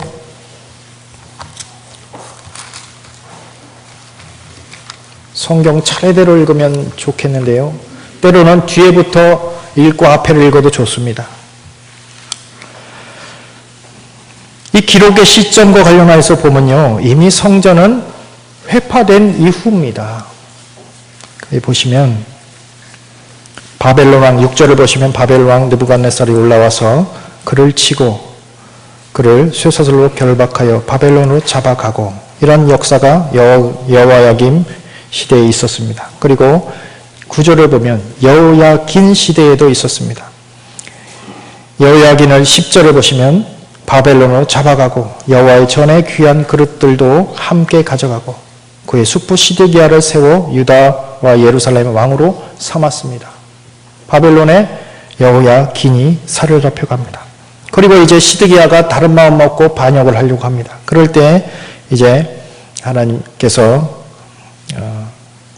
성경 차례대로 읽으면 좋겠는데요. 때로는 뒤에부터 읽고 앞에를 읽어도 좋습니다. 이 기록의 시점과 관련해서 보면요. 이미 성전은 회파된 이후입니다. 여기 보시면 바벨론 왕 6절을 보시면 바벨론 왕 느부갓네살이 올라와서 그를 치고 그를 쇠사슬로 결박하여 바벨론으로 잡아가고 이런 역사가 여호야김 시대에 있었습니다. 그리고 9절을 보면 여호야긴 시대에도 있었습니다. 여호야긴을 10절을 보시면 바벨론으로 잡아가고 여호와의 전에 귀한 그릇들도 함께 가져가고 그의 숙부 시드기야를 세워 유다와 예루살렘의 왕으로 삼았습니다. 바벨론에 여호야긴이 사로잡혀갑니다. 그리고 이제 시드기야가 다른 마음 먹고 반역을 하려고 합니다. 그럴 때 이제 하나님께서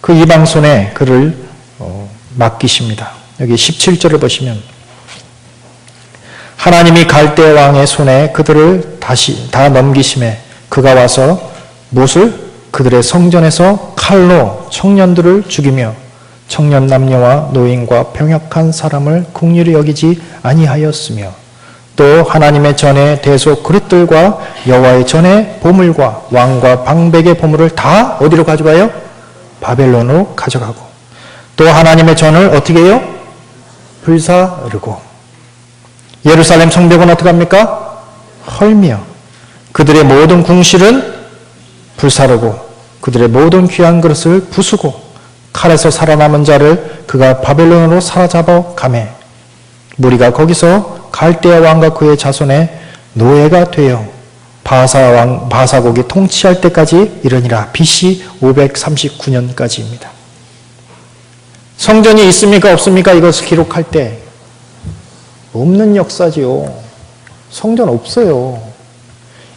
그 이방 손에 그를 맡기십니다. 여기 17절을 보시면 하나님이 갈대 왕의 손에 그들을 다시 다 넘기심에 그가 와서 못을 그들의 성전에서 칼로 청년들을 죽이며 청년 남녀와 노인과 병약한 사람을 긍휼히 여기지 아니하였으며 또 하나님의 전에 대속 그릇들과 여호와의 전에 보물과 왕과 방백의 보물을 다 어디로 가져가요? 바벨론으로 가져가고 또 하나님의 전을 어떻게 해요? 불사르고 예루살렘 성벽은 어떻게 합니까? 헐며 그들의 모든 궁실은 불사르고 그들의 모든 귀한 그릇을 부수고 칼에서 살아남은 자를 그가 바벨론으로 사로잡아 가매 무리가 거기서 갈대아 왕과 그의 자손의 노예가 되어 바사국이 통치할 때까지 이르니라. BC 539년까지입니다. 성전이 있습니까? 없습니까? 이것을 기록할 때 없는 역사지요. 성전 없어요.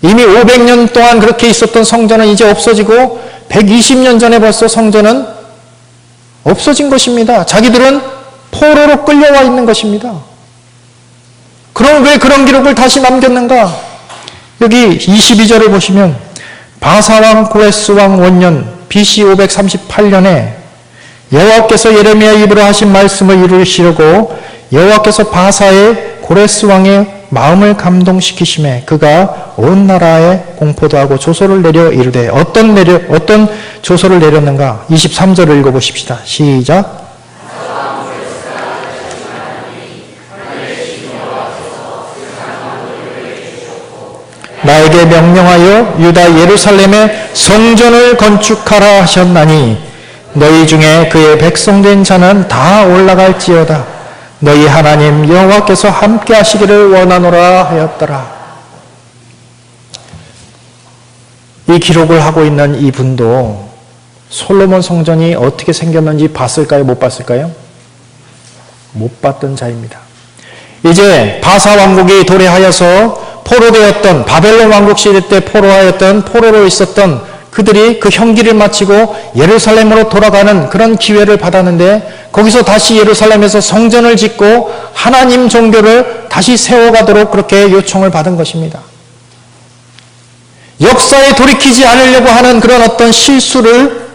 이미 500년 동안 그렇게 있었던 성전은 이제 없어지고 120년 전에 벌써 성전은 없어진 것입니다. 자기들은 포로로 끌려와 있는 것입니다. 그럼 왜 그런 기록을 다시 남겼는가? 여기 22절을 보시면 바사왕 고레스왕 원년 BC 538년에 여호와께서 예레미야 입으로 하신 말씀을 이루시려고 여호와께서 바사의 고레스왕의 마음을 감동시키심에 그가 온 나라에 공포도 하고 조소를 내려 이르되 어떤 조소를 내렸는가? 23절을 읽어보십시다. 시작. 나에게 명령하여 유다 예루살렘에 성전을 건축하라 하셨나니 너희 중에 그의 백성된 자는 다 올라갈지어다. 너희 하나님 여호와께서 함께 하시기를 원하노라 하였더라. 이 기록을 하고 있는 이분도 솔로몬 성전이 어떻게 생겼는지 봤을까요? 못 봤을까요? 못 봤던 자입니다. 이제 바사 왕국이 도래하여서 포로되었던 바벨론 왕국 시대 때 포로로 있었던 그들이 그 형기를 마치고 예루살렘으로 돌아가는 그런 기회를 받았는데 거기서 다시 예루살렘에서 성전을 짓고 하나님 종교를 다시 세워가도록 그렇게 요청을 받은 것입니다. 역사에 돌이키지 않으려고 하는 그런 어떤 실수를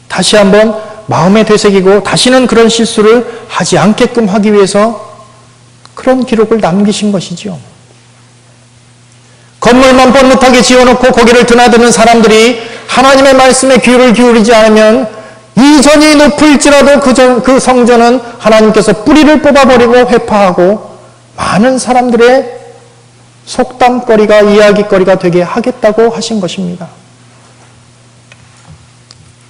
다시 한번 마음에 되새기고 다시는 그런 실수를 하지 않게끔 하기 위해서 그런 기록을 남기신 것이죠. 건물만 뻔긋하게 지어놓고 거기를 드나드는 사람들이 하나님의 말씀에 귀를 기울이지 않으면 이전이 높을지라도 그 성전은 하나님께서 뿌리를 뽑아버리고 회파하고 많은 사람들의 속담거리가 이야기거리가 되게 하겠다고 하신 것입니다.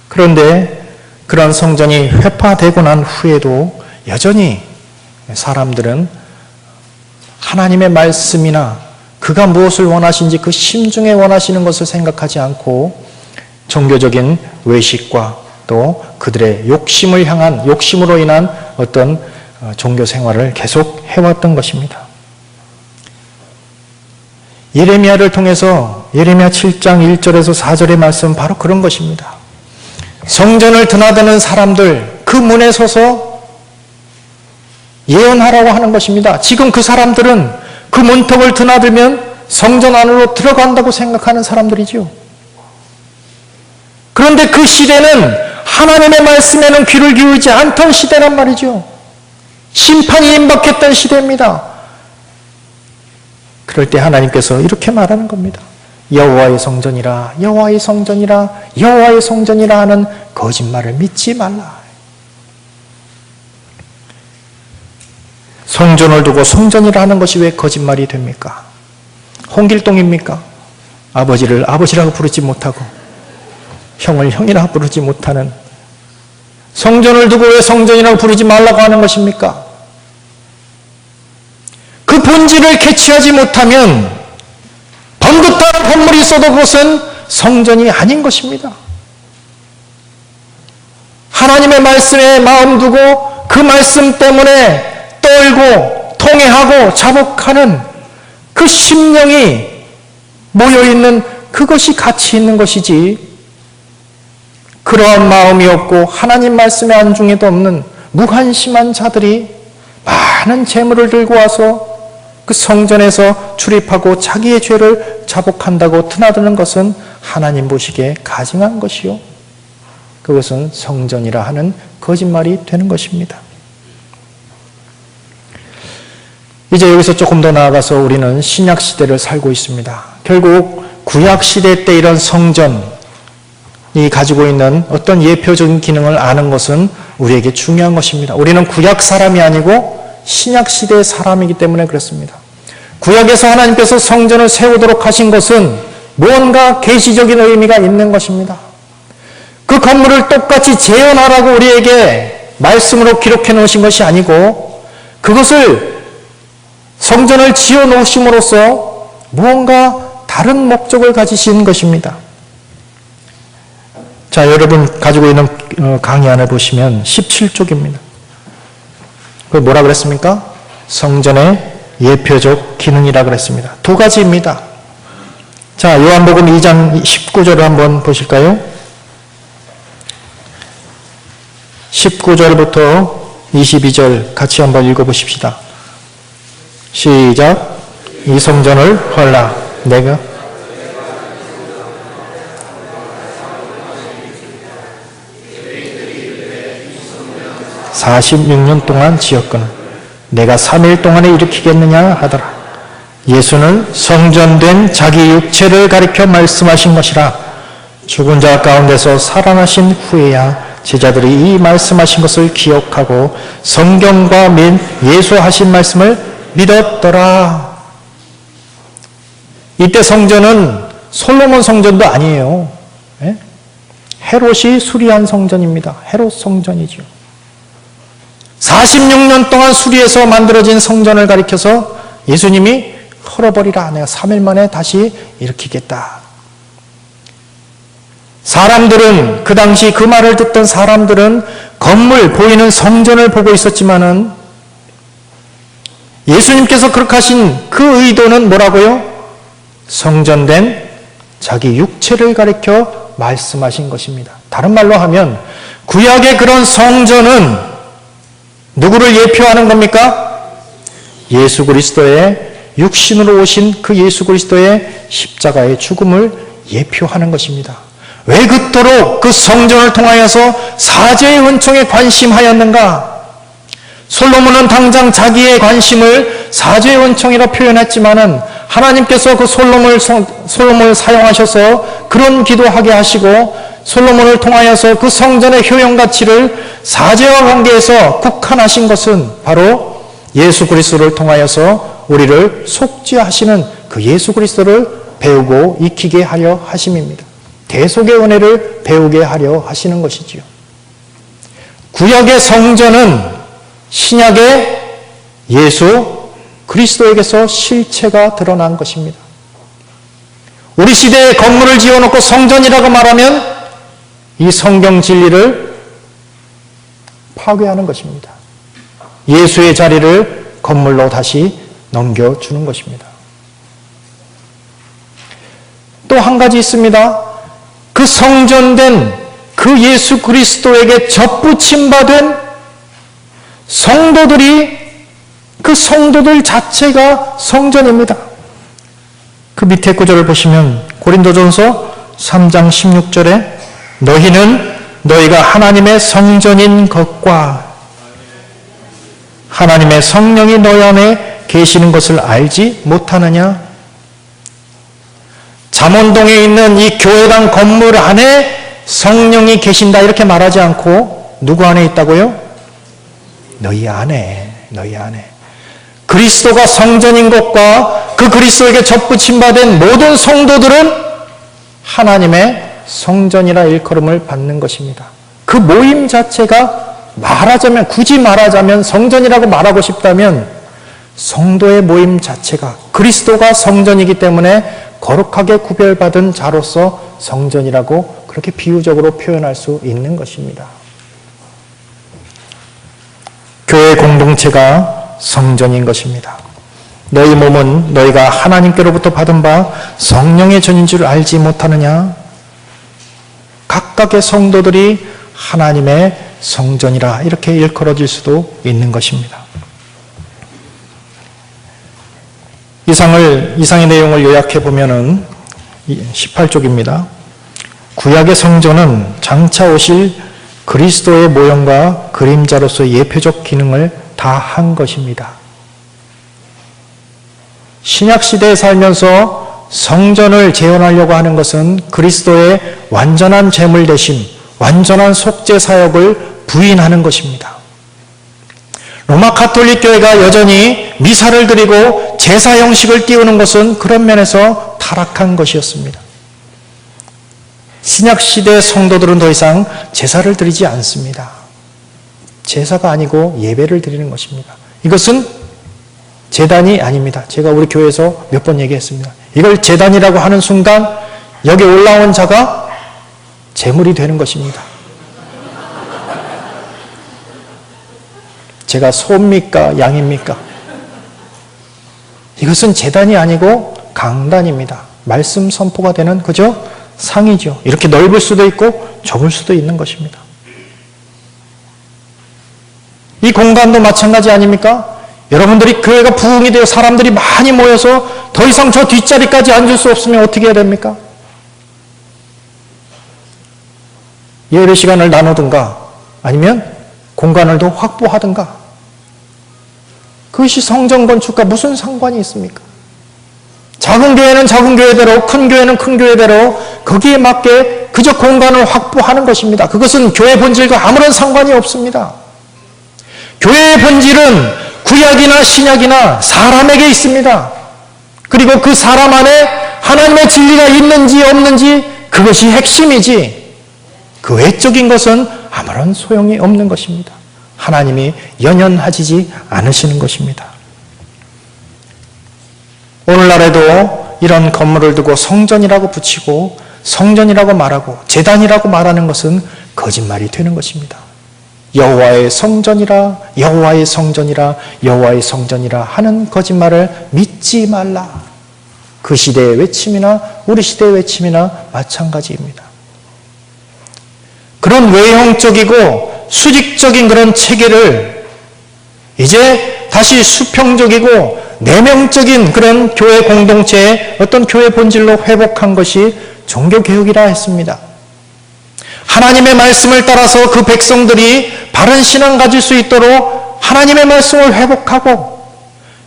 그런데 그런 성전이 회파되고 난 후에도 여전히 사람들은 하나님의 말씀이나 그가 무엇을 원하시는지 그 심중에 원하시는 것을 생각하지 않고 종교적인 외식과 또 그들의 욕심으로 인한 어떤 종교 생활을 계속 해왔던 것입니다. 예레미야를 통해서 예레미야 7장 1절에서 4절의 말씀은 바로 그런 것입니다. 성전을 드나드는 사람들 그 문에 서서 예언하라고 하는 것입니다. 지금 그 사람들은 그 문턱을 드나들면 성전 안으로 들어간다고 생각하는 사람들이죠. 그런데 그 시대는 하나님의 말씀에는 귀를 기울이지 않던 시대란 말이죠. 심판이 임박했던 시대입니다. 그럴 때 하나님께서 이렇게 말하는 겁니다. 여호와의 성전이라 여호와의 성전이라 여호와의 성전이라 하는 거짓말을 믿지 말라. 성전을 두고 성전이라 하는 것이 왜 거짓말이 됩니까? 홍길동입니까? 아버지를 아버지라고 부르지 못하고 형을 형이라고 부르지 못하는 성전을 두고 왜 성전이라고 부르지 말라고 하는 것입니까? 그 본질을 캐치하지 못하면 번듯한 건물이 있어도 그것은 성전이 아닌 것입니다. 하나님의 말씀에 마음 두고 그 말씀 때문에 떨고 통회하고 자복하는 그 심령이 모여있는 그것이 가치 있는 것이지 그러한 마음이 없고 하나님 말씀에 안중에도 없는 무관심한 자들이 많은 재물을 들고 와서 그 성전에서 출입하고 자기의 죄를 자복한다고 드나드는 것은 하나님 보시기에 가증한 것이요 그것은 성전이라 하는 거짓말이 되는 것입니다. 이제 여기서 조금 더 나아가서 우리는 신약 시대를 살고 있습니다. 결국 구약 시대 때 이런 성전이 가지고 있는 어떤 예표적인 기능을 아는 것은 우리에게 중요한 것입니다. 우리는 구약 사람이 아니고 신약 시대의 사람이기 때문에 그렇습니다. 구약에서 하나님께서 성전을 세우도록 하신 것은 무언가 계시적인 의미가 있는 것입니다. 그 건물을 똑같이 재현하라고 우리에게 말씀으로 기록해 놓으신 것이 아니고 그것을 성전을 지어 놓으심으로써 무언가 다른 목적을 가지신 것입니다. 자, 여러분 가지고 있는 강의 안을 보시면 17쪽입니다. 그 뭐라 그랬습니까? 성전의 예표적 기능이라 그랬습니다. 두 가지입니다. 자, 요한복음 2장 19절을 한번 보실까요? 19절부터 22절 같이 한번 읽어보십시다. 시작. 이 성전을 헐라 내가 46년 동안 지었거늘 내가 3일 동안에 일으키겠느냐 하더라. 예수는 성전된 자기 육체를 가리켜 말씀하신 것이라. 죽은 자 가운데서 살아나신 후에야 제자들이 이 말씀하신 것을 기억하고 성경과 예수 하신 말씀을 믿었더라. 이때 성전은 솔로몬 성전도 아니에요. 헤롯이 수리한 성전입니다. 헤롯 성전이죠. 46년 동안 수리해서 만들어진 성전을 가리켜서 예수님이 헐어버리라. 내가 3일 만에 다시 일으키겠다. 사람들은, 그 당시 그 말을 듣던 사람들은 건물, 보이는 성전을 보고 있었지만은 예수님께서 그렇게 하신 그 의도는 뭐라고요? 성전된 자기 육체를 가리켜 말씀하신 것입니다. 다른 말로 하면 구약의 그런 성전은 누구를 예표하는 겁니까? 예수 그리스도의 육신으로 오신 그 예수 그리스도의 십자가의 죽음을 예표하는 것입니다. 왜 그토록 그 성전을 통하여서 사죄의 은총에 관심하였는가? 솔로몬은 당장 자기의 관심을 사죄의 은총이라 표현했지만은 하나님께서 그 솔로몬을 사용하셔서 그런 기도하게 하시고 솔로몬을 통하여서 그 성전의 효용 가치를 사죄와 관계에서 국한하신 것은 바로 예수 그리스도를 통하여서 우리를 속죄하시는 그 예수 그리스도를 배우고 익히게 하려 하심입니다. 대속의 은혜를 배우게 하려 하시는 것이지요. 구약의 성전은 신약의 예수 그리스도에게서 실체가 드러난 것입니다. 우리 시대에 건물을 지어놓고 성전이라고 말하면 이 성경 진리를 파괴하는 것입니다. 예수의 자리를 건물로 다시 넘겨주는 것입니다. 또 한 가지 있습니다. 그 성전된 그 예수 그리스도에게 접붙임받은 성도들이, 그 성도들 자체가 성전입니다. 그 밑에 구절을 보시면 고린도전서 3장 16절에 너희는 너희가 하나님의 성전인 것과 하나님의 성령이 너희 안에 계시는 것을 알지 못하느냐? 잠원동에 있는 이 교회당 건물 안에 성령이 계신다 이렇게 말하지 않고 누구 안에 있다고요? 너희 안에. 그리스도가 성전인 것과 그 그리스도에게 접붙임받은 모든 성도들은 하나님의 성전이라 일컬음을 받는 것입니다. 그 모임 자체가 굳이 말하자면 성전이라고 말하고 싶다면 성도의 모임 자체가 그리스도가 성전이기 때문에 거룩하게 구별받은 자로서 성전이라고 그렇게 비유적으로 표현할 수 있는 것입니다. 교회 공동체가 성전인 것입니다. 너희 몸은 너희가 하나님께로부터 받은 바 성령의 전인 줄 알지 못하느냐? 각각의 성도들이 하나님의 성전이라 이렇게 일컬어질 수도 있는 것입니다. 이상의 내용을 요약해 보면은 18쪽입니다. 구약의 성전은 장차 오실 그리스도의 모형과 그림자로서의 예표적 기능을 다 한 것입니다. 신약 시대에 살면서 성전을 재현하려고 하는 것은 그리스도의 완전한 제물 대심, 완전한 속죄 사역을 부인하는 것입니다. 로마 가톨릭 교회가 여전히 미사를 드리고 제사 형식을 띄우는 것은 그런 면에서 타락한 것이었습니다. 신약 시대 성도들은 더 이상 제사를 드리지 않습니다. 제사가 아니고 예배를 드리는 것입니다. 이것은 제단이 아닙니다. 제가 우리 교회에서 몇 번 얘기했습니다. 이걸 제단이라고 하는 순간 여기 올라온 자가 제물이 되는 것입니다. 제가 소입니까? 양입니까? 이것은 제단이 아니고 강단입니다. 말씀 선포가 되는 그저 상이죠. 이렇게 넓을 수도 있고 좁을 수도 있는 것입니다. 이 공간도 마찬가지 아닙니까? 여러분들이 교회가 부흥이 되어 사람들이 많이 모여서 더 이상 저 뒷자리까지 앉을 수 없으면 어떻게 해야 됩니까? 예배 시간을 나누든가 아니면 공간을 더 확보하든가. 그것이 성전 건축과 무슨 상관이 있습니까? 작은 교회는 작은 교회대로, 큰 교회는 큰 교회대로 거기에 맞게 그저 공간을 확보하는 것입니다. 그것은 교회 본질과 아무런 상관이 없습니다. 교회의 본질은 구약이나 신약이나 사람에게 있습니다. 그리고 그 사람 안에 하나님의 진리가 있는지 없는지 그것이 핵심이지, 그 외적인 것은 아무런 소용이 없는 것입니다. 하나님이 연연하지 않으시는 것입니다. 오늘날에도 이런 건물을 두고 성전이라고 붙이고 성전이라고 말하고 제단이라고 말하는 것은 거짓말이 되는 것입니다. 여호와의 성전이라, 여호와의 성전이라, 여호와의 성전이라 하는 거짓말을 믿지 말라. 그 시대의 외침이나 우리 시대의 외침이나 마찬가지입니다. 그런 외형적이고 수직적인 그런 체계를 이제 다시 수평적이고 내면적인 그런 교회 공동체의 어떤 교회 본질로 회복한 것이 종교개혁이라 했습니다. 하나님의 말씀을 따라서 그 백성들이 바른 신앙 가질 수 있도록 하나님의 말씀을 회복하고,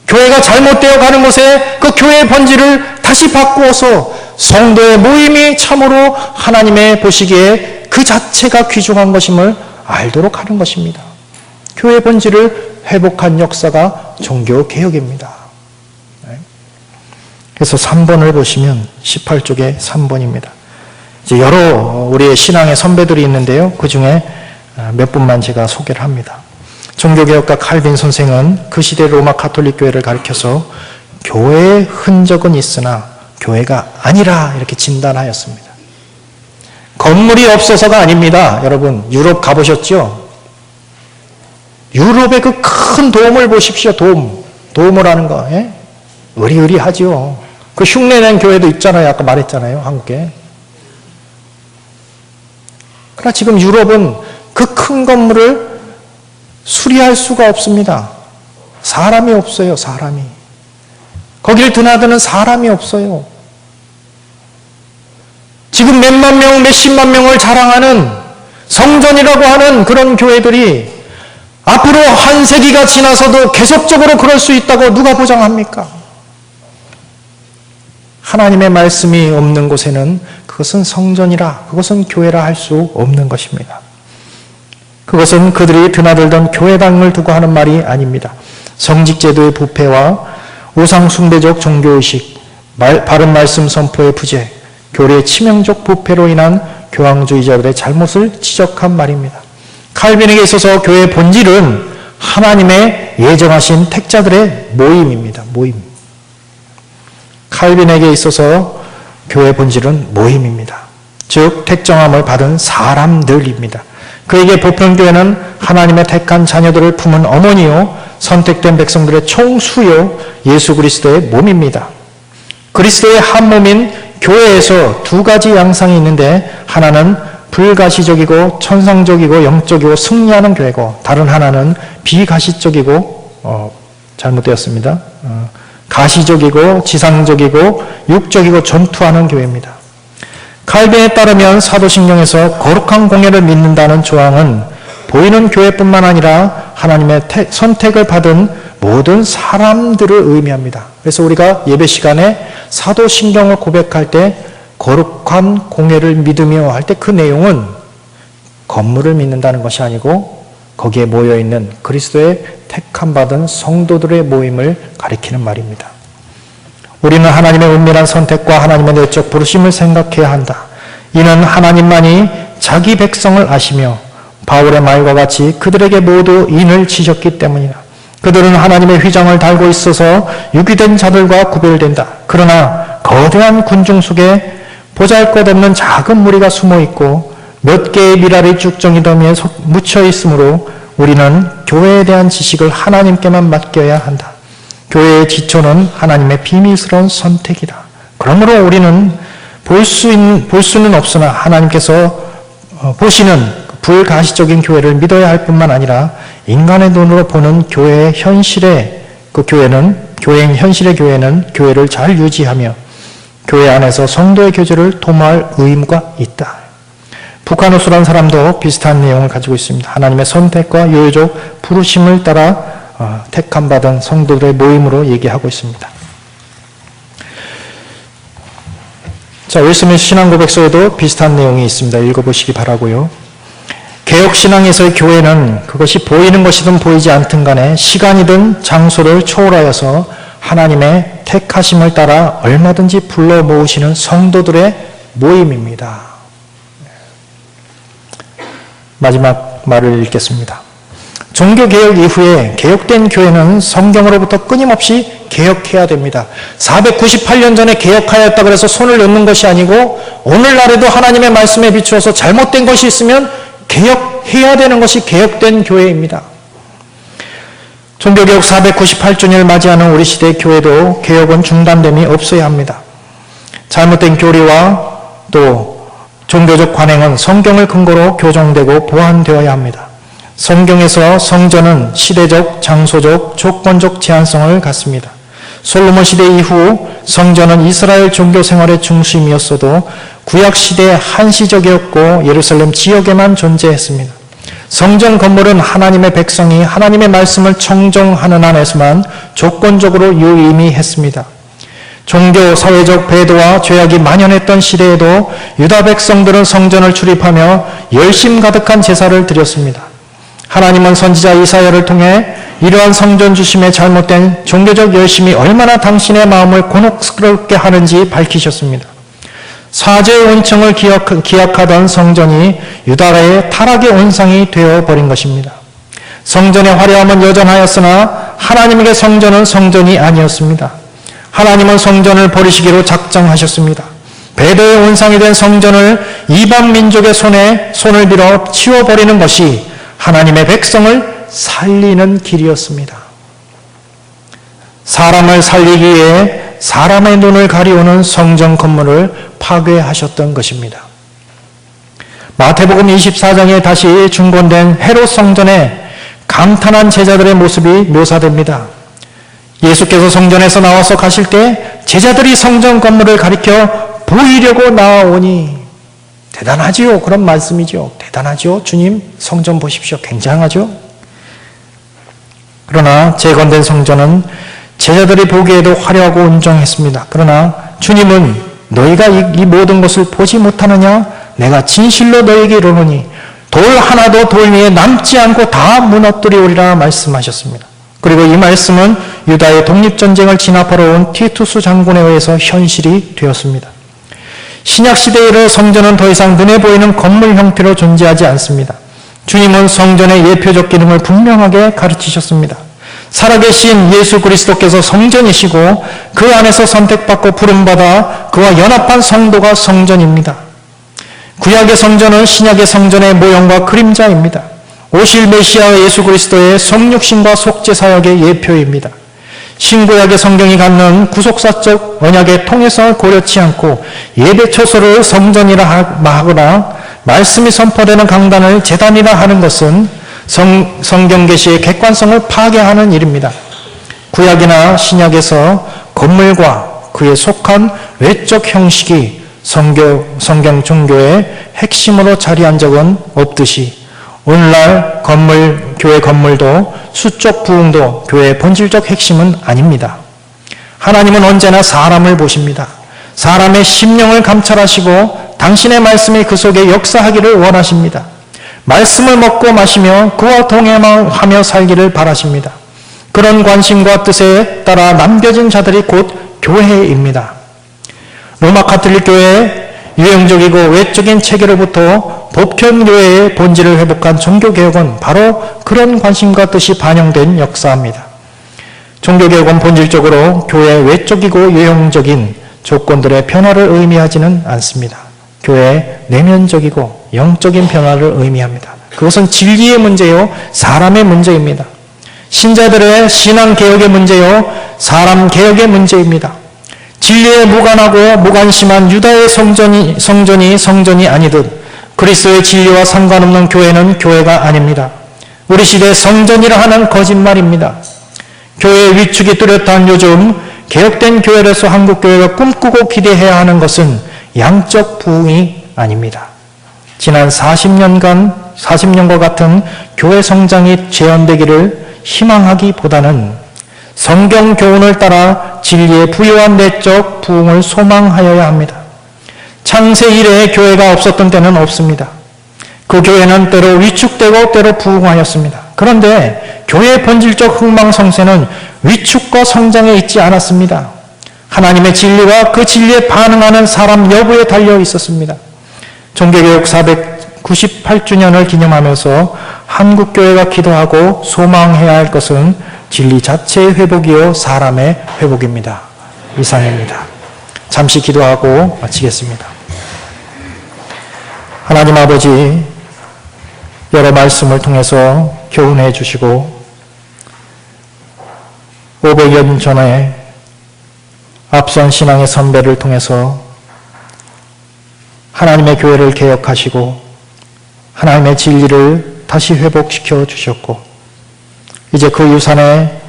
교회가 잘못되어 가는 곳에 그 교회의 본질을 다시 바꾸어서 성도의 모임이 참으로 하나님의 보시기에 그 자체가 귀중한 것임을 알도록 하는 것입니다. 교회의 본질을 회복한 역사가 종교개혁입니다. 그래서 3번을 보시면 18쪽에 3번입니다. 이제 여러 우리의 신앙의 선배들이 있는데요. 그 중에 몇 분만 제가 소개를 합니다. 종교개혁가 칼빈 선생은 그 시대 로마 가톨릭 교회를 가리켜서 교회의 흔적은 있으나 교회가 아니라 이렇게 진단하였습니다. 건물이 없어서가 아닙니다. 여러분 유럽 가보셨죠? 유럽의 그 큰 돔을 보십시오. 돔을 하는 거. 예? 의리의리하지요. 그 흉내낸 교회도 있잖아요. 아까 말했잖아요. 한국에. 그러나 지금 유럽은 그 큰 건물을 수리할 수가 없습니다. 사람이 없어요. 사람이. 거기를 드나드는 사람이 없어요. 지금 몇만 명, 몇십만 명을 자랑하는 성전이라고 하는 그런 교회들이 앞으로 한 세기가 지나서도 계속적으로 그럴 수 있다고 누가 보장합니까? 하나님의 말씀이 없는 곳에는 그것은 성전이라, 그것은 교회라 할 수 없는 것입니다. 그것은 그들이 드나들던 교회당을 두고 하는 말이 아닙니다. 성직제도의 부패와 우상숭배적 종교의식, 바른 말씀 선포의 부재, 교리의 치명적 부패로 인한 교황주의자들의 잘못을 지적한 말입니다. 칼빈에게 있어서 교회의 본질은 하나님의 예정하신 택자들의 모임입니다. 모임. 칼빈에게 있어서 교회의 본질은 모임입니다. 즉 택정함을 받은 사람들입니다. 그에게 보편교회는 하나님의 택한 자녀들을 품은 어머니요 선택된 백성들의 총수요 예수 그리스도의 몸입니다. 그리스도의 한 몸인 교회에서 두 가지 양상이 있는데, 하나는 불가시적이고 천상적이고 영적이고 승리하는 교회고, 다른 하나는 비가시적이고 잘못되었습니다. 가시적이고 지상적이고 육적이고 전투하는 교회입니다. 칼빈에 따르면 사도신경에서 거룩한 공예를 믿는다는 조항은 보이는 교회뿐만 아니라 하나님의 선택을 받은 모든 사람들을 의미합니다. 그래서 우리가 예배 시간에 사도신경을 고백할 때 거룩한 공예를 믿으며 할 때 그 내용은 건물을 믿는다는 것이 아니고 거기에 모여있는 그리스도의 택함 받은 성도들의 모임을 가리키는 말입니다. 우리는 하나님의 은밀한 선택과 하나님의 내적 부르심을 생각해야 한다. 이는 하나님만이 자기 백성을 아시며 바울의 말과 같이 그들에게 모두 인을 치셨기 때문이다. 그들은 하나님의 휘장을 달고 있어서 유기된 자들과 구별된다. 그러나 거대한 군중 속에 보잘것없는 작은 무리가 숨어있고 몇 개의 미랄이 쭉정이 더미에 묻혀있으므로 우리는 교회에 대한 지식을 하나님께만 맡겨야 한다. 교회의 지초는 하나님의 비밀스러운 선택이다. 그러므로 우리는 볼 수는 없으나 하나님께서 보시는 불가시적인 교회를 믿어야 할 뿐만 아니라 인간의 눈으로 보는 교회의 현실의 교회의 현실의 교회는 교회를 잘 유지하며 교회 안에서 성도의 교제를 도모할 의무가 있다. 북한호수란 사람도 비슷한 내용을 가지고 있습니다. 하나님의 선택과 요요적 부르심을 따라 택함 받은 성도들의 모임으로 얘기하고 있습니다. 자, 윌스민 신앙고백서에도 비슷한 내용이 있습니다. 읽어보시기 바라고요. 개혁신앙에서의 교회는 그것이 보이는 것이든 보이지 않든 간에 시간이든 장소를 초월하여서 하나님의 택하심을 따라 얼마든지 불러 모으시는 성도들의 모임입니다. 마지막 말을 읽겠습니다. 종교개혁 이후에 개혁된 교회는 성경으로부터 끊임없이 개혁해야 됩니다. 498년 전에 개혁하였다 그래서 손을 놓는 것이 아니고 오늘날에도 하나님의 말씀에 비추어서 잘못된 것이 있으면 개혁해야 되는 것이 개혁된 교회입니다. 종교개혁 498주년을 맞이하는 우리 시대의 교회도 개혁은 중단됨이 없어야 합니다. 잘못된 교리와 또 종교적 관행은 성경을 근거로 교정되고 보완되어야 합니다. 성경에서 성전은 시대적, 장소적, 조건적 제한성을 갖습니다. 솔로몬 시대 이후 성전은 이스라엘 종교 생활의 중심이었어도 구약 시대에 한시적이었고 예루살렘 지역에만 존재했습니다. 성전 건물은 하나님의 백성이 하나님의 말씀을 청정하는 안에서만 조건적으로 유의미했습니다. 종교, 사회적 배도와 죄악이 만연했던 시대에도 유다 백성들은 성전을 출입하며 열심 가득한 제사를 드렸습니다. 하나님은 선지자 이사야를 통해 이러한 성전 주심의 잘못된 종교적 열심이 얼마나 당신의 마음을 곤혹스럽게 하는지 밝히셨습니다. 사죄의 온청을 기약하던 성전이 유다의 타락의 온상이 되어버린 것입니다. 성전의 화려함은 여전하였으나 하나님에게 성전은 성전이 아니었습니다. 하나님은 성전을 버리시기로 작정하셨습니다. 배도의 온상이 된 성전을 이방 민족의 손을 빌어 치워버리는 것이 하나님의 백성을 살리는 길이었습니다. 사람을 살리기 위해 사람의 눈을 가리우는 성전 건물을 파괴하셨던 것입니다. 마태복음 24장에 다시 중건된 헤롯 성전에 감탄한 제자들의 모습이 묘사됩니다. 예수께서 성전에서 나와서 가실 때 제자들이 성전 건물을 가리켜 보이려고 나아오니 대단하지요. 그런 말씀이죠. 대단하죠. 주님 성전 보십시오. 굉장하죠. 그러나 재건된 성전은 제자들이 보기에도 화려하고 온정했습니다. 그러나 주님은 너희가 이 모든 것을 보지 못하느냐? 내가 진실로 너희에게 이르노니 돌 하나도 돌 위에 남지 않고 다 무너뜨리오리라 말씀하셨습니다. 그리고 이 말씀은 유다의 독립전쟁을 진압하러 온 티투스 장군에 의해서 현실이 되었습니다. 신약시대에 이르러 성전은 더 이상 눈에 보이는 건물 형태로 존재하지 않습니다. 주님은 성전의 예표적 기능을 분명하게 가르치셨습니다. 살아계신 예수 그리스도께서 성전이시고 그 안에서 선택받고 부름받아 그와 연합한 성도가 성전입니다. 구약의 성전은 신약의 성전의 모형과 그림자입니다. 오실 메시아 예수 그리스도의 성육신과 속죄사역의 예표입니다. 신구약의 성경이 갖는 구속사적 언약의 통해성을 고려치 않고 예배초소를 성전이라 하거나 말씀이 선포되는 강단을 제단이라 하는 것은 성경 계시의 객관성을 파괴하는 일입니다. 구약이나 신약에서 건물과 그에 속한 외적 형식이 성경 종교의 핵심으로 자리한 적은 없듯이 오늘날 교회 건물도 수적 부흥도 교회의 본질적 핵심은 아닙니다. 하나님은 언제나 사람을 보십니다. 사람의 심령을 감찰하시고 당신의 말씀이 그 속에 역사하기를 원하십니다. 말씀을 먹고 마시며 그와 동행하며 살기를 바라십니다. 그런 관심과 뜻에 따라 남겨진 자들이 곧 교회입니다. 로마 가톨릭 교회의 유형적이고 외적인 체계로부터 보편교회의 본질을 회복한 종교개혁은 바로 그런 관심과 뜻이 반영된 역사입니다. 종교개혁은 본질적으로 교회의 외적이고 유형적인 조건들의 변화를 의미하지는 않습니다. 교회의 내면적이고 영적인 변화를 의미합니다. 그것은 진리의 문제요, 사람의 문제입니다. 신자들의 신앙개혁의 문제요, 사람 개혁의 문제입니다. 진리에 무관하고 무관심한 유다의 성전이 아니듯 그리스도의 진리와 상관없는 교회는 교회가 아닙니다. 우리 시대의 성전이라 하는 거짓말입니다. 교회의 위축이 뚜렷한 요즘 개혁된 교회로서 한국교회가 꿈꾸고 기대해야 하는 것은 양적 부흥이 아닙니다. 지난 40년과 같은 교회 성장이 재현되기를 희망하기보다는 성경 교훈을 따라 진리의 부유한 내적 부흥을 소망하여야 합니다. 창세 이래 교회가 없었던 때는 없습니다. 그 교회는 때로 위축되고 때로 부흥하였습니다. 그런데 교회의 본질적 흥망성쇠는 위축과 성장에 있지 않았습니다. 하나님의 진리와 그 진리에 반응하는 사람 여부에 달려 있었습니다. 종교개혁 498주년을 기념하면서 한국교회가 기도하고 소망해야 할 것은 진리 자체의 회복이요 사람의 회복입니다. 이상입니다. 잠시 기도하고 마치겠습니다. 하나님 아버지, 여러 말씀을 통해서 교훈해 주시고 500년 전에 앞선 신앙의 선배를 통해서 하나님의 교회를 개혁하시고 하나님의 진리를 다시 회복시켜 주셨고 이제 그 유산에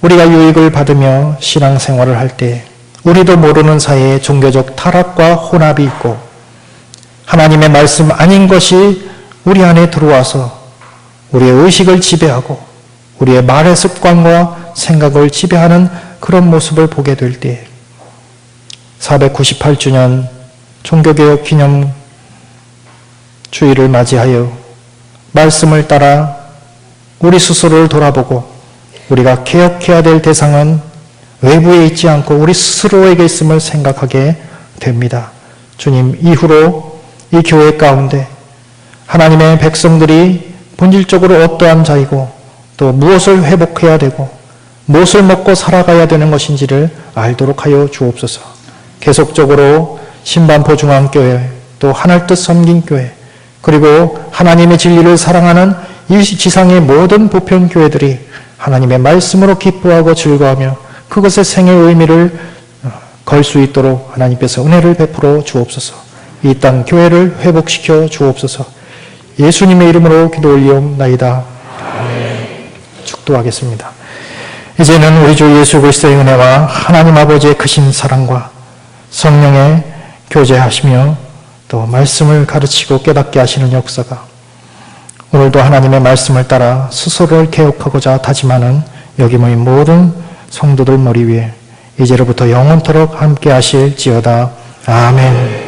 우리가 유익을 받으며 신앙생활을 할 때 우리도 모르는 사이에 종교적 타락과 혼합이 있고 하나님의 말씀 아닌 것이 우리 안에 들어와서 우리의 의식을 지배하고 우리의 말의 습관과 생각을 지배하는 그런 모습을 보게 될 때 498주년 종교개혁 기념 주일을 맞이하여 말씀을 따라 우리 스스로를 돌아보고 우리가 개혁해야 될 대상은 외부에 있지 않고 우리 스스로에게 있음을 생각하게 됩니다. 주님, 이후로 이 교회 가운데 하나님의 백성들이 본질적으로 어떠한 자이고 또 무엇을 회복해야 되고 무엇을 먹고 살아가야 되는 것인지를 알도록 하여 주옵소서. 계속적으로 신반포 중앙교회 또 하늘뜻 섬김교회 그리고 하나님의 진리를 사랑하는 이 지상의 모든 보편교회들이 하나님의 말씀으로 기뻐하고 즐거워하며 그것의 생의 의미를 걸 수 있도록 하나님께서 은혜를 베풀어 주옵소서. 이 땅 교회를 회복시켜 주옵소서. 예수님의 이름으로 기도 올리옵나이다. 아멘. 축도하겠습니다. 이제는 우리 주 예수 그리스도의 은혜와 하나님 아버지의 크신 사랑과 성령의 교제하시며 또 말씀을 가르치고 깨닫게 하시는 역사가 오늘도 하나님의 말씀을 따라 스스로를 개혁하고자 다짐하는 여기 모인 모든 성도들 머리 위에 이제로부터 영원토록 함께 하실지어다. 아멘.